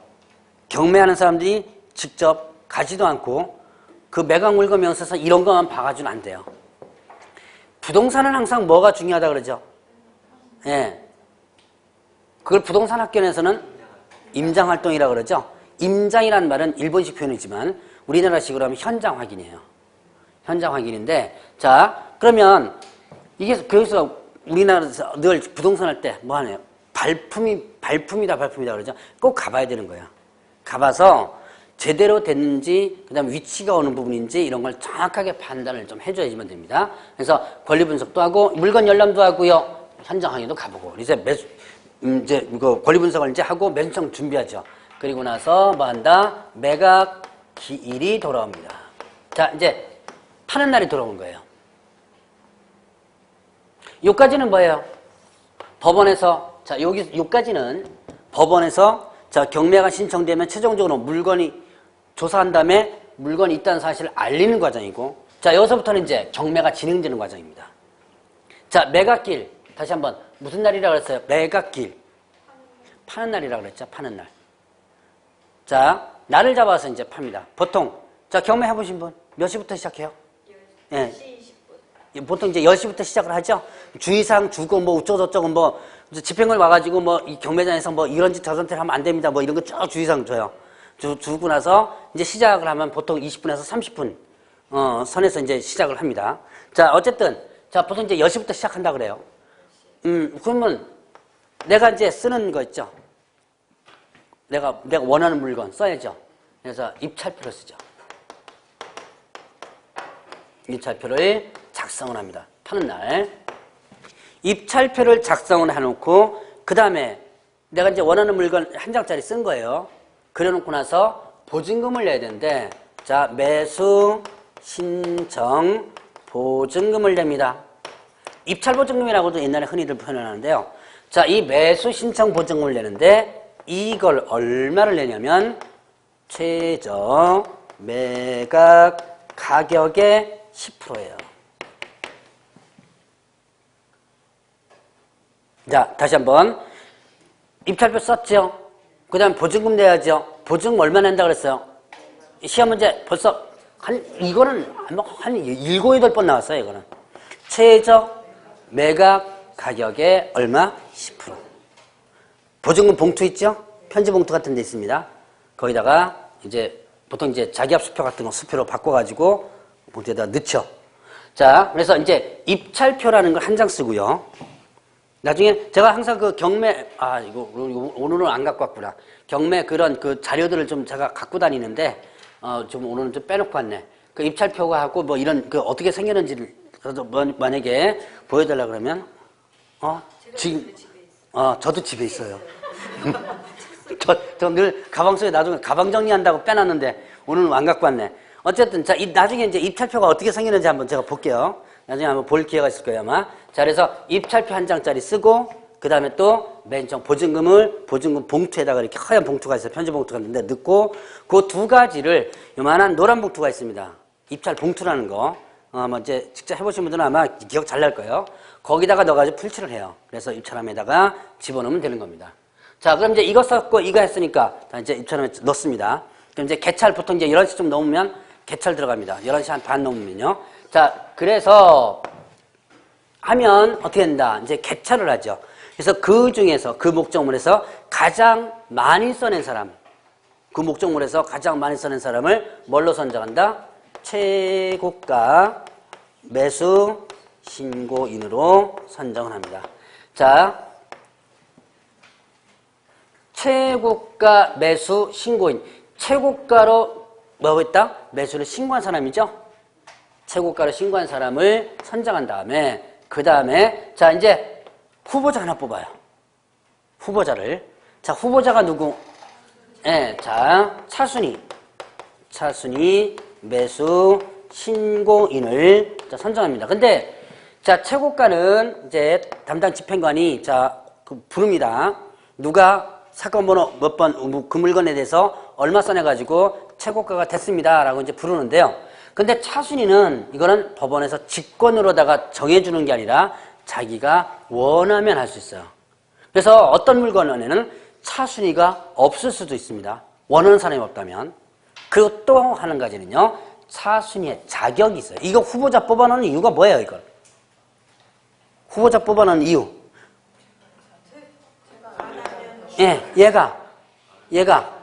경매하는 사람들이 직접 가지도 않고 그 매각 물건 명세서 이런 것만 봐가지고는 안 돼요. 부동산은 항상 뭐가 중요하다 그러죠? 예. 그걸 부동산 학견에서는 임장활동이라고 그러죠? 임장이라는 말은 일본식 표현이지만 우리나라식으로 하면 현장 확인이에요. 현장 확인인데, 자, 그러면 이게 그래서 우리나라에서 늘 부동산 할 때 뭐 하네요? 발품이다 그러죠. 꼭 가봐야 되는 거예요. 가봐서 제대로 됐는지, 그 다음에 위치가 어느 부분인지 이런 걸 정확하게 판단을 좀 해줘야지만 됩니다. 그래서 권리 분석도 하고, 물건 열람도 하고요, 현장 항의도 가보고, 이제 이제 이거 권리 분석을 이제 하고 매수청 준비하죠. 그리고 나서 뭐 한다? 매각 기일이 돌아옵니다. 자, 이제 파는 날이 돌아온 거예요. 요까지는 뭐예요? 법원에서, 자, 요까지는 법원에서, 자, 경매가 신청되면 최종적으로 물건이 조사한 다음에 물건이 있다는 사실을 알리는 과정이고, 자, 여기서부터는 이제 경매가 진행되는 과정입니다. 자, 매각길. 다시 한번, 무슨 날이라고 그랬어요? 매각길. 파는 날이라고 그랬죠? 파는 날. 자, 날을 잡아서 이제 팝니다. 보통, 자, 경매 해보신 분, 몇 시부터 시작해요? 10시 20분. 보통 이제 10시부터 시작을 하죠? 주의사항 주고, 뭐, 어쩌고저쩌고, 뭐, 집행을 와가지고, 뭐, 이 경매장에서 뭐, 이런 짓 저런 짓 하면 안 됩니다. 뭐, 이런 거 쭉 주의사항 줘요. 주고 나서, 이제 시작을 하면 보통 20분에서 30분, 선에서 이제 시작을 합니다. 자, 어쨌든, 자, 보통 이제 10시부터 시작한다 그래요. 그러면, 내가 이제 쓰는 거 있죠? 내가 원하는 물건 써야죠. 그래서 입찰표를 쓰죠. 입찰표를 작성을 합니다. 파는 날. 입찰표를 작성을 해놓고, 그 다음에 내가 이제 원하는 물건 한 장짜리 쓴 거예요. 그려놓고 나서 보증금을 내야 되는데, 자, 매수, 신청, 보증금을 냅니다. 입찰보증금이라고도 옛날에 흔히들 표현을 하는데요. 자, 이 매수, 신청, 보증금을 내는데, 이걸 얼마를 내냐면, 최저 매각 가격의 10%예요. 자, 다시 한번. 입찰표 썼죠? 그 다음에 보증금 내야죠? 보증금 얼마 낸다 그랬어요? 시험 문제 벌써 이거는 한 7, 8번 나왔어요, 이거는. 최저 매각 가격의 얼마? 10%. 보증금 봉투 있죠? 편지 봉투 같은 데 있습니다. 거기다가 이제 보통 이제 자기압 수표 같은 거 수표로 바꿔가지고 봉투에다 넣죠. 자, 그래서 이제 입찰표라는 걸 한 장 쓰고요. 나중에 제가 항상 그 경매, 이거 오늘은 안 갖고 왔구나. 경매 그런 그 자료들을 좀 제가 갖고 다니는데, 좀 오늘은 좀 빼놓고 왔네. 그 입찰표가 하고 뭐 이런 그 어떻게 생겼는지를 만약에 보여달라 그러면, 지금, 저도 집에 있어요. 저 늘 가방 속에 나중에 가방 정리한다고 빼놨는데 오늘은 안 갖고 왔네. 어쨌든 자, 나중에 이제 입찰표가 어떻게 생겼는지 한번 제가 볼게요. 나중에 한번 볼 기회가 있을 거예요, 아마. 자, 그래서 입찰표 한 장짜리 쓰고, 그 다음에 또 맨 처음 보증금 봉투에다가 이렇게 하얀 봉투가 있어요. 편지 봉투가 있는데 넣고, 그 두 가지를 요만한 노란 봉투가 있습니다. 입찰 봉투라는 거. 뭐 이제 직접 해보신 분들은 아마 기억 잘 날 거예요. 거기다가 넣어가지고 풀칠을 해요. 그래서 입찰함에다가 집어넣으면 되는 겁니다. 자, 그럼 이제 이거 썼고 이거 했으니까 이제 입찰함에 넣습니다. 그럼 이제 개찰 보통 이제 11시쯤 넘으면 개찰 들어갑니다. 11시 한 반 넘으면요. 자, 그래서 하면 어떻게 된다? 이제 개찰을 하죠. 그래서 그 중에서 그 목적물에서 가장 많이 써낸 사람, 그 목적물에서 가장 많이 써낸 사람을 뭘로 선정한다? 최고가 매수 신고인으로 선정을 합니다. 자, 최고가 매수 신고인. 최고가로 뭐하고 있다? 매수를 신고한 사람이죠? 최고가로 신고한 사람을 선정한 다음에, 그 다음에, 자, 이제 후보자 하나 뽑아요. 후보자를. 자, 후보자가 누구? 자, 차순위 매수 신고인을 자, 선정합니다. 근데, 자, 최고가는 이제 담당 집행관이 부릅니다. 누가 사건 번호 몇 번, 그 물건에 대해서 얼마 써내가지고 최고가가 됐습니다. 라고 이제 부르는데요. 근데 차순위는 이거는 법원에서 직권으로다가 정해주는 게 아니라 자기가 원하면 할 수 있어요. 그래서 어떤 물건에는 차순위가 없을 수도 있습니다. 원하는 사람이 없다면. 그리고 또 하는 가지는요, 차순위의 자격이 있어요. 이거 후보자 뽑아놓은 이유가 뭐예요, 이걸? 후보자 뽑아놓은 이유. 얘가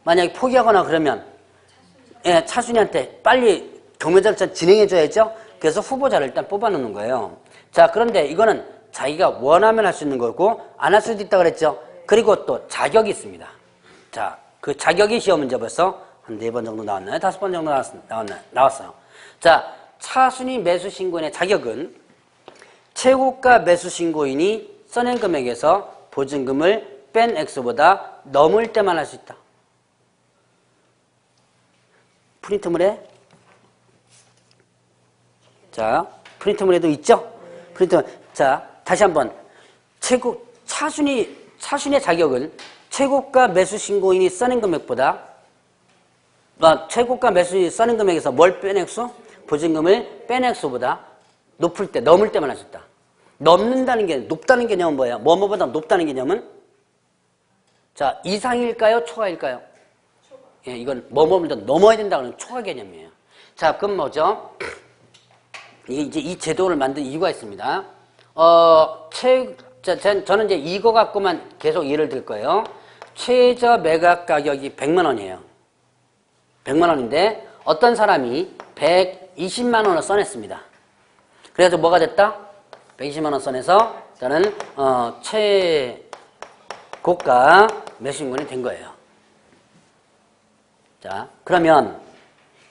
만약에 포기하거나 그러면 차순위한테 빨리 경매 절차 진행해줘야죠. 그래서 후보자를 일단 뽑아놓는 거예요. 자, 그런데 이거는 자기가 원하면 할 수 있는 거고 안 할 수도 있다 그랬죠. 그리고 또 자격이 있습니다. 자, 그 자격이 시험 문제 벌써 한 4번 정도 나왔나요? 5번 정도 나왔어요. 자, 차순위 매수 신고인의 자격은 최고가 매수 신고인이 써낸 금액에서 보증금을 뺀 액수보다 넘을 때만 할 수 있다. 프린트물에 자, 프린트물에도 있죠? 프린트물. 자, 다시 한번 차순위의 자격은 최고가 매수 신고인이 써낸 금액보다 최고가 매수인이 써낸 금액에서 뭘 뺀 액수? 보증금을 뺀 액수보다 높을 때, 넘을 때만 할 수 있다. 넘는다는 게, 높다는 개념은 뭐예요? 뭐뭐보다 높다는 개념은? 자, 이상일까요? 초과일까요? 예, 이건 뭐뭐보다 넘어야 된다는 초과 개념이에요. 자, 그럼 뭐죠? 이제 이 제도를 만든 이유가 있습니다. 저는 이제 이거 갖고만 계속 예를 들 거예요. 최저 매각 가격이 100만 원이에요. 100만 원인데 어떤 사람이 120만 원을 써냈습니다. 그래서 뭐가 됐다? 120만 원 써내서 일단은 최고가 매수인권이 된 거예요. 자, 그러면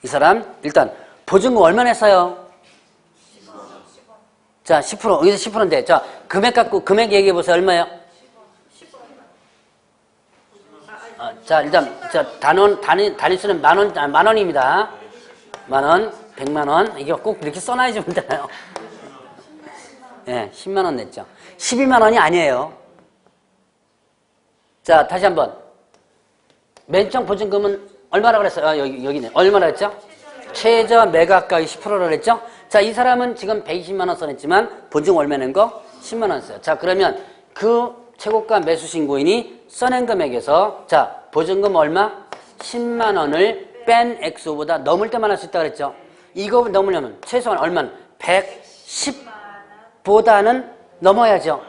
이 사람 일단 보증금 얼마 냈어요? 10원. 자, 10%. 여기서 10%인데 자, 금액 얘기해 보세요. 얼마예요? 자, 일단 단위수는 만 원입니다. 만 원, 100만 원. 이게 꼭 이렇게 써놔야지 되나요? 예, 10만 원 냈죠. 12만 원이 아니에요. 자, 다시 한번. 맨 처음 보증금은 얼마라고 그랬어요? 여기네. 얼마나 했죠? 최저 매각가격 10%라고 그랬죠? 자, 이 사람은 지금 120만 원 써냈지만 보증금 얼마 낸 거? 10만 원 써요. 자, 그러면 그 최고가 매수 신고인이 써낸 금액에서 자, 보증금 얼마? 10만 원을 뺀 액수보다 넘을 때만 할 수 있다고 그랬죠? 이거 넘으려면 최소한 얼마는? 110보다는 넘어야죠.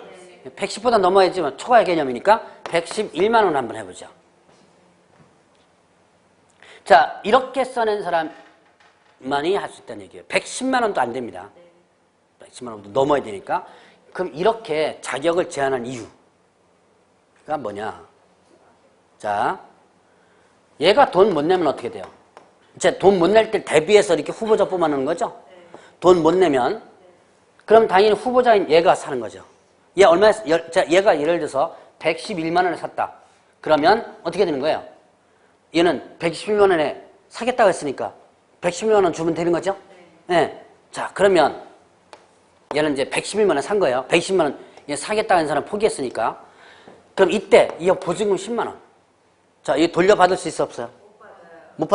110보다 넘어야지 초과의 개념이니까 111만 원 한번 해보죠. 자, 이렇게 써낸 사람만이 할 수 있다는 얘기예요. 110만 원도 안 됩니다. 110만 원도 넘어야 되니까. 그럼 이렇게 자격을 제한한 이유가 뭐냐? 자, 얘가 돈 못 내면 어떻게 돼요? 이제 돈 못 낼 때 대비해서 이렇게 후보자 뽑아놓는 거죠? 돈 못 내면 그럼 당연히 후보자인 얘가 사는 거죠. 얘 얘가 예를 들어서 111만 원을 샀다. 그러면 어떻게 되는 거예요? 얘는 111만 원에 사겠다고 했으니까 111만 원 주면 되는 거죠? 네. 자, 그러면 얘는 이제 111만 원에 산 거예요. 110만 원 얘 사겠다고 한 사람 포기했으니까. 그럼 이때 이 보증금 10만 원. 자, 이거 돌려받을 수 있어 없어요? 못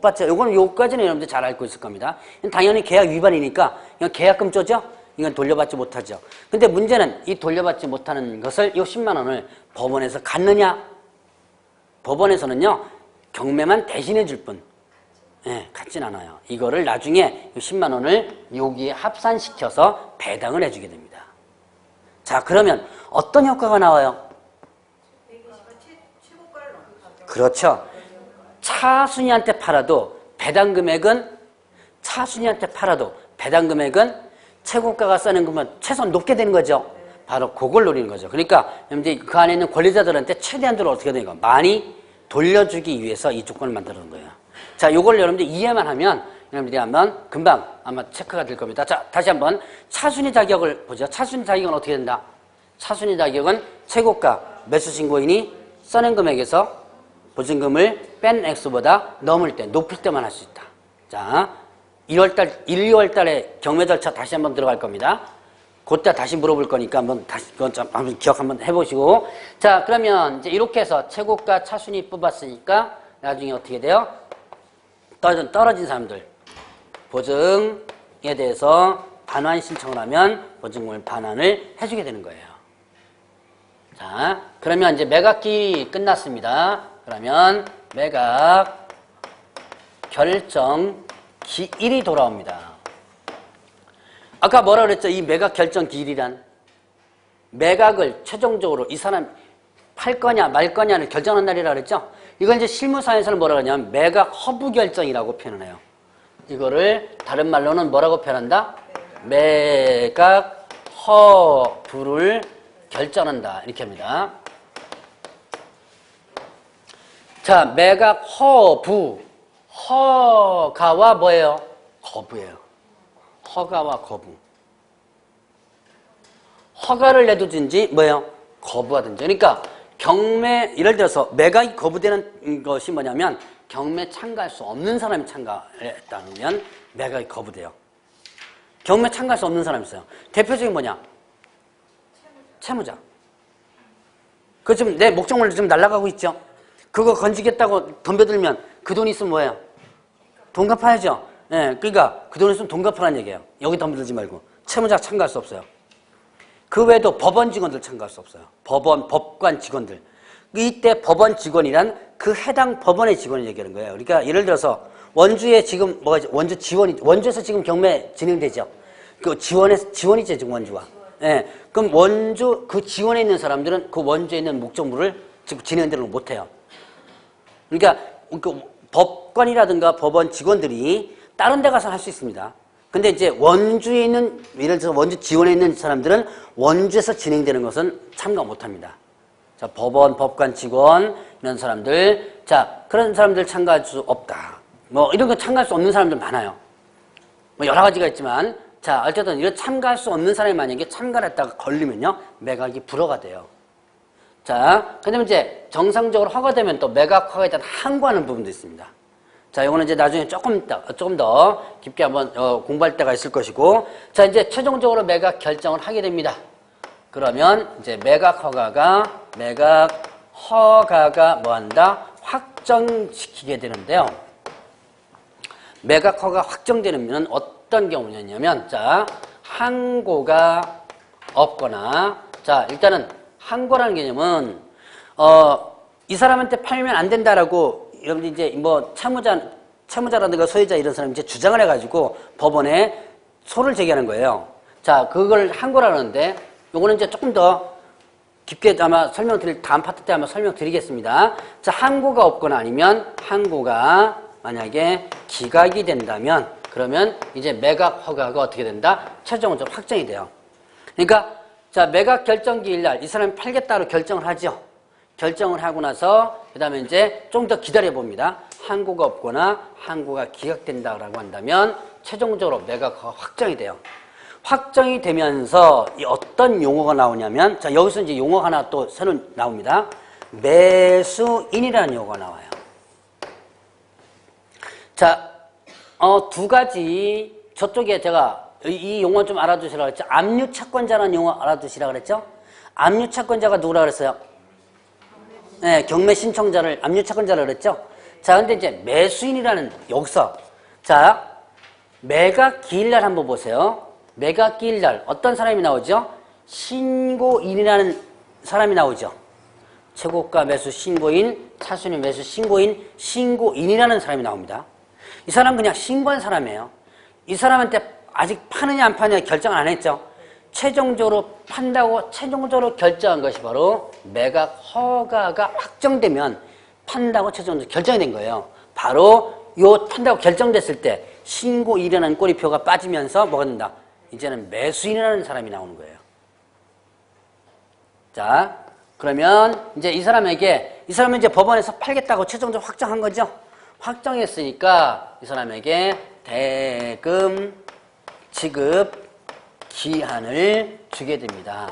받죠. 요거는 요까지는 여러분들 잘 알고 있을 겁니다. 당연히 계약 위반이니까 이건 계약금 쪼죠? 이건 돌려받지 못하죠. 근데 문제는 이 돌려받지 못하는 것을 이 10만 원을 법원에서 갖느냐? 법원에서는요, 경매만 대신해 줄 뿐. 예, 갖진 않아요. 이거를 나중에 10만 원을 여기에 합산시켜서 배당을 해주게 됩니다. 자, 그러면 어떤 효과가 나와요? 그렇죠. 차순위한테 팔아도 배당 금액은 최고가가 써낸 것만 최소한 높게 되는 거죠. 바로 그걸 노리는 거죠. 그러니까 이제 그 안에 있는 권리자들한테 최대한도로 어떻게 되는 거예요? 많이 돌려주기 위해서 이 조건을 만들어 놓은 거예요. 자, 요걸 여러분들 이해만 하면 여러분들이 한번 금방 아마 체크가 될 겁니다. 자, 다시 한번 차순위 자격을 보죠. 차순위 자격은 어떻게 된다? 차순위 자격은 최고가 매수 신고인이 써낸 금액에서 보증금을 뺀 액수보다 넘을 때, 높을 때만 할 수 있다. 자, 1, 2월 달에 경매 절차 다시 한번 들어갈 겁니다. 그때 다시 물어볼 거니까 한번 기억 한번 해보시고. 자, 그러면 이제 이렇게 해서 최고가 차순위 뽑았으니까 나중에 어떻게 돼요? 떨어진 사람들. 보증에 대해서 반환 신청을 하면 보증금을 반환을 해주게 되는 거예요. 자, 그러면 이제 매각기 끝났습니다. 그러면 매각 결정 기일이 돌아옵니다. 아까 뭐라 그랬죠? 이 매각 결정 기일이란 매각을 최종적으로 이 사람 팔 거냐 말 거냐를 결정한 날이라 그랬죠? 이걸 이제 실무사에서는 뭐라 그러냐면 매각 허브 결정이라고 표현을 해요. 이거를 다른 말로는 뭐라고 표현한다? 매각 허부를 결정한다. 이렇게 합니다. 자, 매각 허부. 허가와 뭐예요? 거부예요. 허가와 거부. 허가를 내두든지 뭐예요? 거부하든지. 그러니까 경매, 예를 들어서 매각이 거부되는 것이 뭐냐면 경매 참가할 수 없는 사람이 참가했다면 매각이 거부돼요. 경매 참가할 수 없는 사람이 있어요. 대표적인 뭐냐? 채무자. 그 지금 내 목적물로 지금 날아가고 있죠? 그거 건지겠다고 덤벼들면 그 돈 있으면 뭐예요? 돈 갚아야죠. 예, 그러니까 그 돈 있으면 돈 갚으라는 얘기예요. 여기 덤벼들지 말고. 채무자 참가할 수 없어요. 그 외에도 법원 직원들 참가할 수 없어요. 법관 직원들. 이때 법원 직원이란 그 해당 법원의 직원을 얘기하는 거예요. 그러니까 예를 들어서 원주에 지금 뭐가 있죠? 원주에서 지금 경매 진행되죠. 그 지원이죠, 지금 원주와. 예. 그럼 원주 그 지원에 있는 사람들은 그 원주에 있는 목적물을 지금 진행대로 못 해요. 그러니까 그 법관이라든가 법원 직원들이 다른 데 가서 할 수 있습니다. 근데 이제 원주에 있는, 예를 들어서 원주 지원에 있는 사람들은 원주에서 진행되는 것은 참가 못 합니다. 자, 법원, 법관, 직원, 이런 사람들. 자, 그런 사람들 참가할 수 없다. 뭐, 이런 거 참가할 수 없는 사람들 많아요. 뭐, 여러 가지가 있지만, 자, 어쨌든 이런 참가할 수 없는 사람이 만약에 참가를 했다가 걸리면요, 매각이 불허가 돼요. 자, 그 다음에 이제 정상적으로 허가되면 또 매각 허가에 대한 항고하는 부분도 있습니다. 자, 이거는 이제 나중에 조금 더 깊게 한번 공부할 때가 있을 것이고, 자, 이제 최종적으로 매각 결정을 하게 됩니다. 그러면 이제 매각 허가가 뭐 한다? 확정시키게 되는데요. 매각 허가 확정되는 어떤 경우냐면, 자, 항고가 없거나, 자, 일단은 항고라는 개념은, 이 사람한테 팔면 안 된다라고 여러분들 이제 뭐 채무자라든가 소유자 이런 사람이 이제 주장을 해가지고 법원에 소를 제기하는 거예요. 자, 그걸 항고라고 하는데, 요거는 이제 조금 더 깊게 아마 다음 파트 때 아마 설명드리겠습니다. 자, 항고가 없거나 아니면 항고가 만약에 기각이 된다면, 그러면 이제 매각 허가가 어떻게 된다? 최종적으로 확정이 돼요. 그러니까, 자, 매각 결정 기일 날 이 사람이 팔겠다고 결정을 하죠. 결정을 하고 나서 그 다음에 이제 좀 더 기다려 봅니다. 항고가 없거나 항고가 기각된다라고 한다면 최종적으로 매각허가 확정이 돼요. 확정이 되면서 이 어떤 용어가 나오냐면, 자, 여기서 이제 용어 하나 또 새로 나옵니다. 매수인이라는 용어가 나와요. 자, 두 가지, 저쪽에 제가 이 용어 좀 알아두시라고 그랬죠. 압류채권자라는 용어 알아두시라고 그랬죠. 압류채권자가 누구라고 그랬어요? 네, 경매 신청자를 압류채권자라고 그랬죠. 자, 근데 이제 매수인이라는 여기서, 자, 매각 기일날 한번 보세요. 매각 기일날 어떤 사람이 나오죠? 신고인이라는 사람이 나오죠. 최고가 매수 신고인, 차순위 매수 신고인, 신고인이라는 사람이 나옵니다. 이 사람은 그냥 신고한 사람이에요. 이 사람한테 아직 파느냐 안 파느냐 결정을 안 했죠. 최종적으로 판다고 최종적으로 결정한 것이 바로 매각 허가가 확정되면 판다고 최종적으로 결정이 된 거예요. 바로 요 판다고 결정됐을 때 신고인이라는 꼬리표가 빠지면서 뭐가 된다? 이제는 매수인이라는 사람이 나오는 거예요. 자, 그러면 이제 이 사람은 이제 법원에서 팔겠다고 최종적으로 확정한 거죠. 확정했으니까 이 사람에게 대금 지급 기한을 주게 됩니다.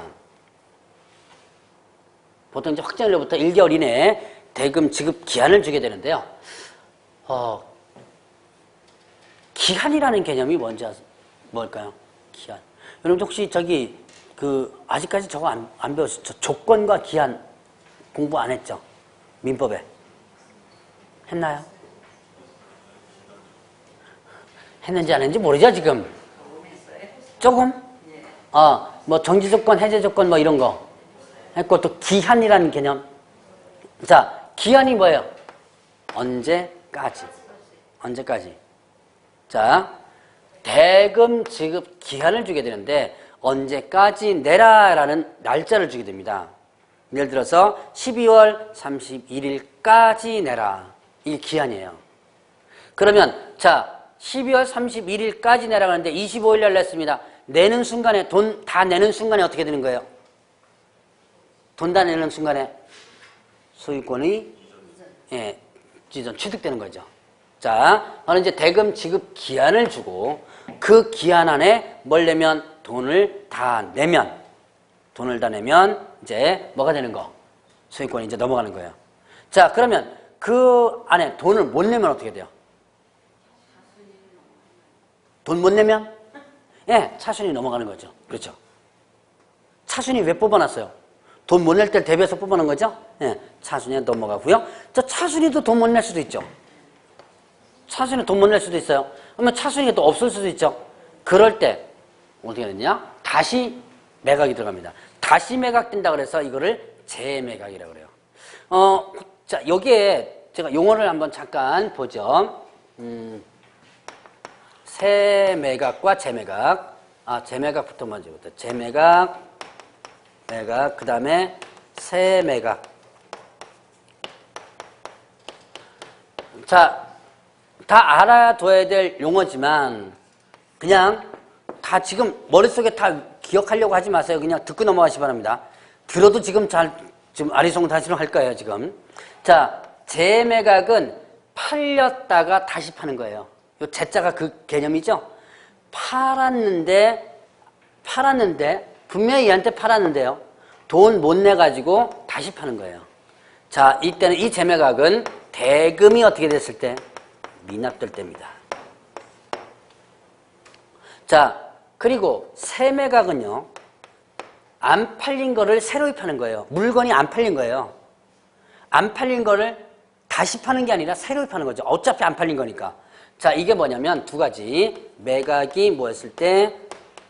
보통 이제 확정일로부터 1개월 이내에 대금 지급 기한을 주게 되는데요. 기한이라는 개념이 뭘까요? 기한. 여러분 혹시 아직까지 저거 안 배웠죠? 조건과 기한 공부 안 했죠? 민법에. 했나요? 했는지 안 했는지 모르죠, 지금? 조금? 뭐 정지조건, 해제조건 뭐 이런 거. 했고 또 기한이라는 개념. 자, 기한이 뭐예요? 언제까지. 자, 대금 지급 기한을 주게 되는데 언제까지 내라라는 날짜를 주게 됩니다. 예를 들어서 12월 31일까지 내라. 이게 기한이에요. 그러면 자, 12월 31일까지 내라고 하는데 25일 날 냈습니다. 내는 순간에, 돈 다 내는 순간에 어떻게 되는 거예요? 돈 다 내는 순간에 소유권이 예, 취득되는 거죠. 자, 저는 이제 대금 지급 기한을 주고 그 기한 안에 뭘 내면 돈을 다 내면 이제 뭐가 되는 거? 소유권이 이제 넘어가는 거예요. 자, 그러면 그 안에 돈을 못 내면 어떻게 돼요? 돈 못 내면? 예, 차순위 넘어가는 거죠. 그렇죠. 차순위 왜 뽑아놨어요? 돈 못 낼 때 대비해서 뽑아놓은 거죠? 예, 차순위에 넘어가고요. 저 차순위도 돈 못 낼 수도 있죠. 차순위 돈 못 낼 수도 있어요. 그러면 차순위가 또 없을 수도 있죠. 그럴 때 어떻게 되냐? 다시 매각이 들어갑니다. 다시 매각된다 그래서 이거를 재매각이라고 그래요. 자, 여기에 제가 용어를 한번 잠깐 보죠. 세매각과 재매각. 재매각부터 먼저 부터. 재매각, 매각, 그 다음에 세매각. 자, 다 알아둬야 될 용어지만 그냥 다 지금 머릿속에 다 기억하려고 하지 마세요. 그냥 듣고 넘어가시 바랍니다. 들어도 지금 지금 아리송다시로 할 거예요, 지금. 자, 재매각은 팔렸다가 다시 파는 거예요. 요 재자가 그 개념이죠? 팔았는데, 분명히 얘한테 팔았는데요. 돈 못 내가지고 다시 파는 거예요. 자, 이때는 이 재매각은 대금이 어떻게 됐을 때? 미납될 때입니다. 자, 그리고 세매각은요. 안 팔린 거를 새로 파는 거예요. 물건이 안 팔린 거예요. 안 팔린 거를 다시 파는 게 아니라 새로 파는 거죠. 어차피 안 팔린 거니까. 자, 이게 뭐냐면 두 가지. 매각이 뭐였을 때?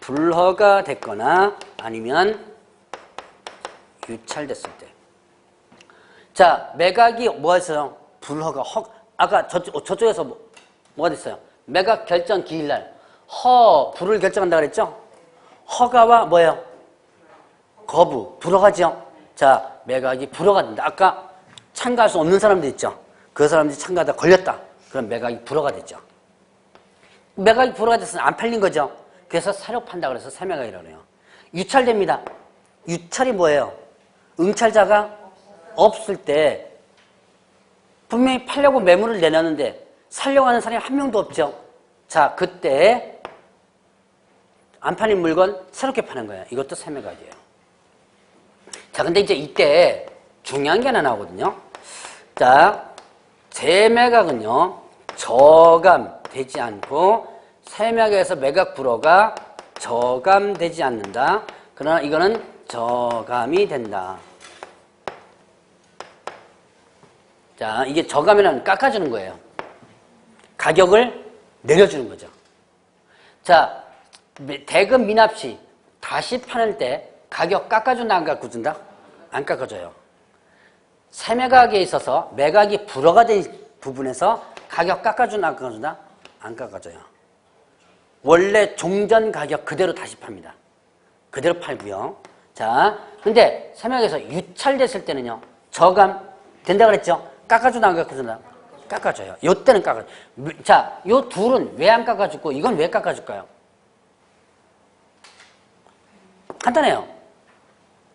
불허가 됐거나 아니면 유찰됐을 때. 자, 매각이 뭐였어요? 불허가, 아까 저쪽에서 뭐가 됐어요? 매각 결정 기일날 불을 결정한다 그랬죠? 허가와 뭐예요? 거부, 불허가죠? 자, 매각이 불허가 된다. 아까 참가할 수 없는 사람들 있죠? 그 사람들이 참가하다 걸렸다. 그럼 매각이 불허가 됐죠. 매각이 불허가 됐으면 안 팔린 거죠? 그래서 새로 판다 그래서 세매각이라고 해요. 유찰됩니다. 유찰이 뭐예요? 응찰자가 없을 때 분명히 팔려고 매물을 내놨는데 살려고 하는 사람이 한 명도 없죠. 자, 그때 안 팔린 물건 새롭게 파는 거예요. 이것도 세매각이에요. 자, 근데 이제 이때 중요한 게 하나 나오거든요. 자, 재매각은요, 저감되지 않고 세매각에서 매각 불허가 저감되지 않는다. 그러나 이거는 저감이 된다. 자, 이게 저감이라는 깎아주는 거예요. 가격을 내려주는 거죠. 자, 대금 미납 시 다시 파는 때 가격 깎아준다, 안 깎아준다? 안 깎아줘요. 세매각에 있어서 매각이 불허가 된 부분에서 가격 깎아준다, 안 깎아준다? 안 깎아줘요. 원래 종전 가격 그대로 다시 팝니다. 그대로 팔고요. 자, 근데 세매각에서 유찰됐을 때는요, 저감 된다 그랬죠? 깎아준다, 안 깎아준다? 깎아줘요. 요때는 깎아줘요. 자, 요 둘은 왜 안 깎아주고 이건 왜 깎아줄까요? 간단해요.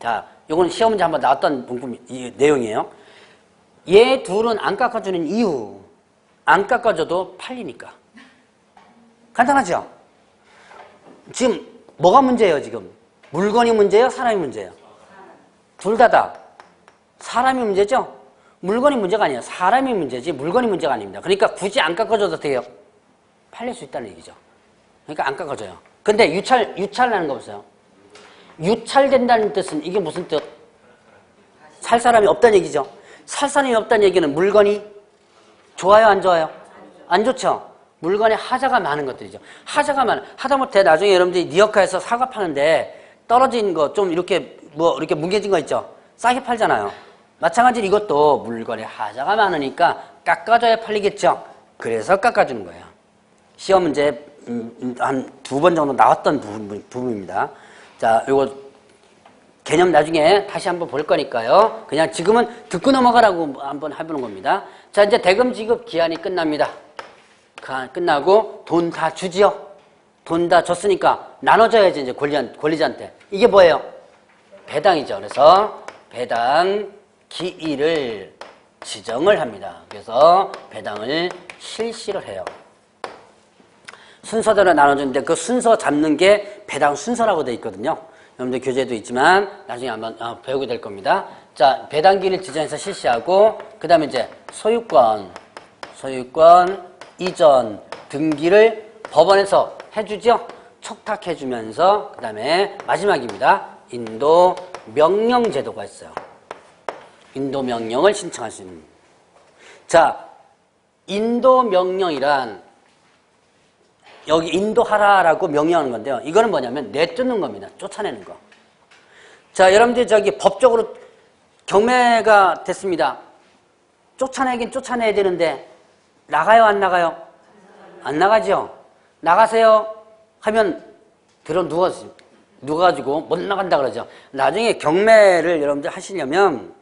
자, 요거는 시험 문제 한번 나왔던 이 내용이에요. 얘 둘은 안 깎아주는 이유, 안 깎아줘도 팔리니까. 간단하죠? 지금 뭐가 문제예요, 지금? 물건이 문제예요? 사람이 문제예요? 둘 다다. 사람이 문제죠? 물건이 문제가 아니에요. 사람이 문제지 물건이 문제가 아닙니다. 그러니까 굳이 안 깎아줘도 돼요. 팔릴 수 있다는 얘기죠. 그러니까 안 깎아줘요. 근데 유찰이라는 거 보세요. 유찰된다는 뜻은 이게 무슨 뜻? 살 사람이 없다는 얘기죠. 살 사람이 없다는 얘기는 물건이 좋아요, 안 좋아요? 안 좋죠. 물건에 하자가 많은 것들이죠. 하자가 많은, 하다못해 나중에 여러분들이 니어카에서 사과 파는데 떨어진 거 좀 이렇게 이렇게 뭉개진 거 있죠. 싸게 팔잖아요. 마찬가지로 이것도 물건에 하자가 많으니까 깎아줘야 팔리겠죠. 그래서 깎아주는 거예요. 시험 문제 한 2번 정도 나왔던 부분입니다. 자, 요거 개념 나중에 다시 한번 볼 거니까요. 그냥 지금은 듣고 넘어가라고 한번 해보는 겁니다. 자, 이제 대금 지급 기한이 끝납니다. 끝나고 돈 다 주지요. 돈 다 줬으니까 나눠줘야지, 이제 권리자한테. 이게 뭐예요? 배당이죠. 그래서 배당 기일을 지정을 합니다. 그래서 배당을 실시를 해요. 순서대로 나눠주는데 그 순서 잡는 게 배당 순서라고 되어 있거든요. 여러분들 교재도 있지만 나중에 한번 배우게 될 겁니다. 자, 배당기를 지정해서 실시하고 그 다음에 이제 소유권 이전 등기를 법원에서 해주죠. 촉탁해주면서 그 다음에 마지막입니다. 인도 명령 제도가 있어요. 인도 명령을 신청할 수 있는. 자, 인도 명령이란 여기 인도하라라고 명령하는 건데요. 이거는 뭐냐면 내쫓는 겁니다. 쫓아내는 거. 자, 여러분들 저기 법적으로 경매가 됐습니다. 쫓아내긴 쫓아내야 되는데 나가요, 안 나가요? 안 나가죠. 나가세요 하면 들어 누워가지고 못 나간다 그러죠. 나중에 경매를 여러분들 하시려면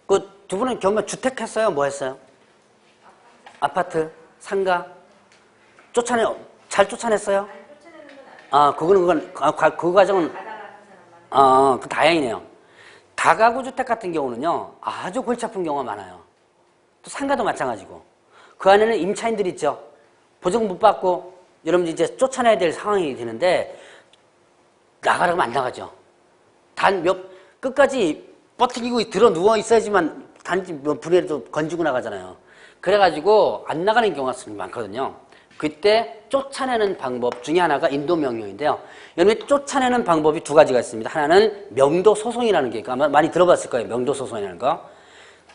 그 두 분은 경매 주택 했어요? 뭐 했어요? 아파트? 상가? 잘 쫓아냈어요? 그건 그 과정은 그 다행이네요. 다가구 주택 같은 경우는요 아주 골치 아픈 경우가 많아요. 또 상가도 마찬가지고 그 안에는 임차인들 있죠. 보증 못 받고 여러분들 이제 쫓아내야 될 상황이 되는데 나가라면 안 나가죠. 끝까지 버티고 들어 누워 있어야지만 단지 불에도 건지고 나가잖아요. 그래가지고 안 나가는 경우가 많거든요. 그때 쫓아내는 방법 중에 하나가 인도명령인데요. 여러분이 쫓아내는 방법이 두 가지가 있습니다. 하나는 명도소송이라는 게 있고 아마 많이 들어봤을 거예요. 명도소송이라는 거.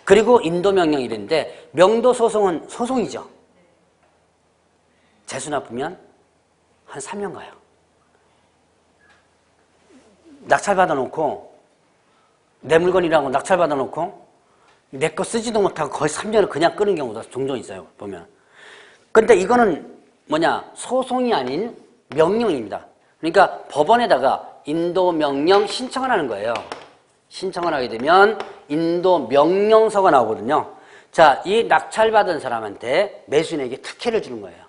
그리고 인도명령이랬는데 명도소송은 소송이죠. 재수 나쁘면 한 3년 가요. 낙찰받아 놓고 내 물건이라고 낙찰받아 놓고 내 거 쓰지도 못하고 거의 3년을 그냥 끄는 경우도 종종 있어요. 보면. 근데 이거는 뭐냐? 소송이 아닌 명령입니다. 그러니까 법원에다가 인도명령 신청을 하는 거예요. 신청을 하게 되면 인도명령서가 나오거든요. 자, 이 낙찰받은 사람한테 매수인에게 특혜를 주는 거예요.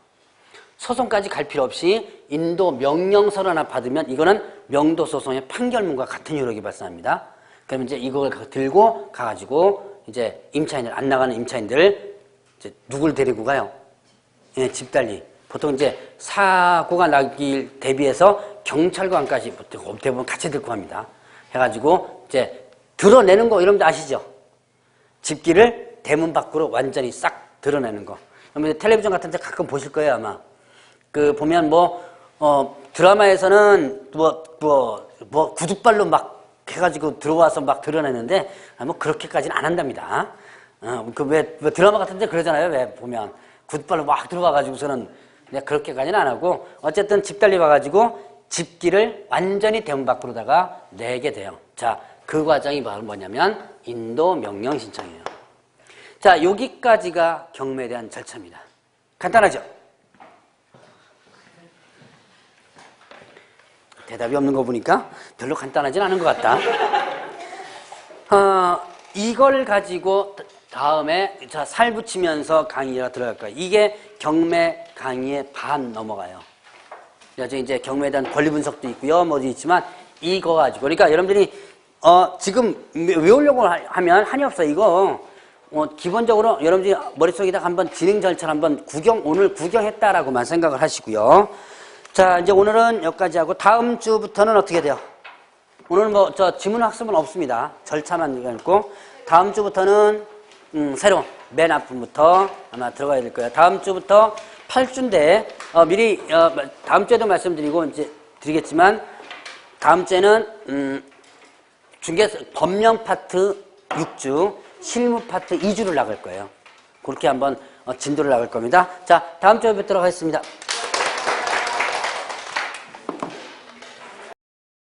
소송까지 갈 필요 없이 인도명령서를 하나 받으면 이거는 명도소송의 판결문과 같은 효력이 발생합니다. 그러면 이제 이걸 들고 가가지고 이제 임차인들, 안 나가는 임차인들, 이제 누굴 데리고 가요? 예, 집달리. 보통 이제 사고가 나길 대비해서 경찰관까지 대부분 같이 들고 갑니다. 해가지고 이제 드러내는 거 여러분들 아시죠? 집기를 대문 밖으로 완전히 싹 드러내는 거. 여러분 텔레비전 같은 데 가끔 보실 거예요, 아마. 보면 드라마에서는 구두발로 막 해가지고 들어와서 막 드러내는데, 그렇게까지는 안 한답니다. 왜 드라마 같은 데 그러잖아요, 왜 보면. 구두발로 막 들어와가지고서는 그렇게까지는 안 하고, 어쨌든 집달리 와가지고 집기를 완전히 대문 밖으로다가 내게 돼요. 자, 그 과정이 바로 뭐냐면, 인도명령 신청이에요. 자, 여기까지가 경매에 대한 절차입니다. 간단하죠? 대답이 없는 거 보니까 별로 간단하진 않은 것 같다. 이걸 가지고 다음에 살 붙이면서 강의가 들어갈 거예요. 이게 경매 강의의 반 넘어가요. 그래서 이제 경매에 대한 권리 분석도 있고요. 뭐도 있지만 이거 가지고. 그러니까 여러분들이 지금 외우려고 하면 한이 없어요. 이거 기본적으로 여러분들이 머릿속에다가 한번 진행 절차를 한번 오늘 구경했다라고만 생각을 하시고요. 자, 이제 오늘은 여기까지 하고 다음 주부터는 어떻게 돼요? 오늘 지문 학습은 없습니다. 절차만 있고 다음 주부터는 새로운 맨 앞부터 아마 들어가야 될 거예요. 다음 주부터 8주인데 미리 다음 주에도 말씀드리고 이제 드리겠지만 다음 주에는 법령 파트 6주, 실무 파트 2주를 나갈 거예요. 그렇게 한번 진도를 나갈 겁니다. 자, 다음 주에 뵙도록 하겠습니다.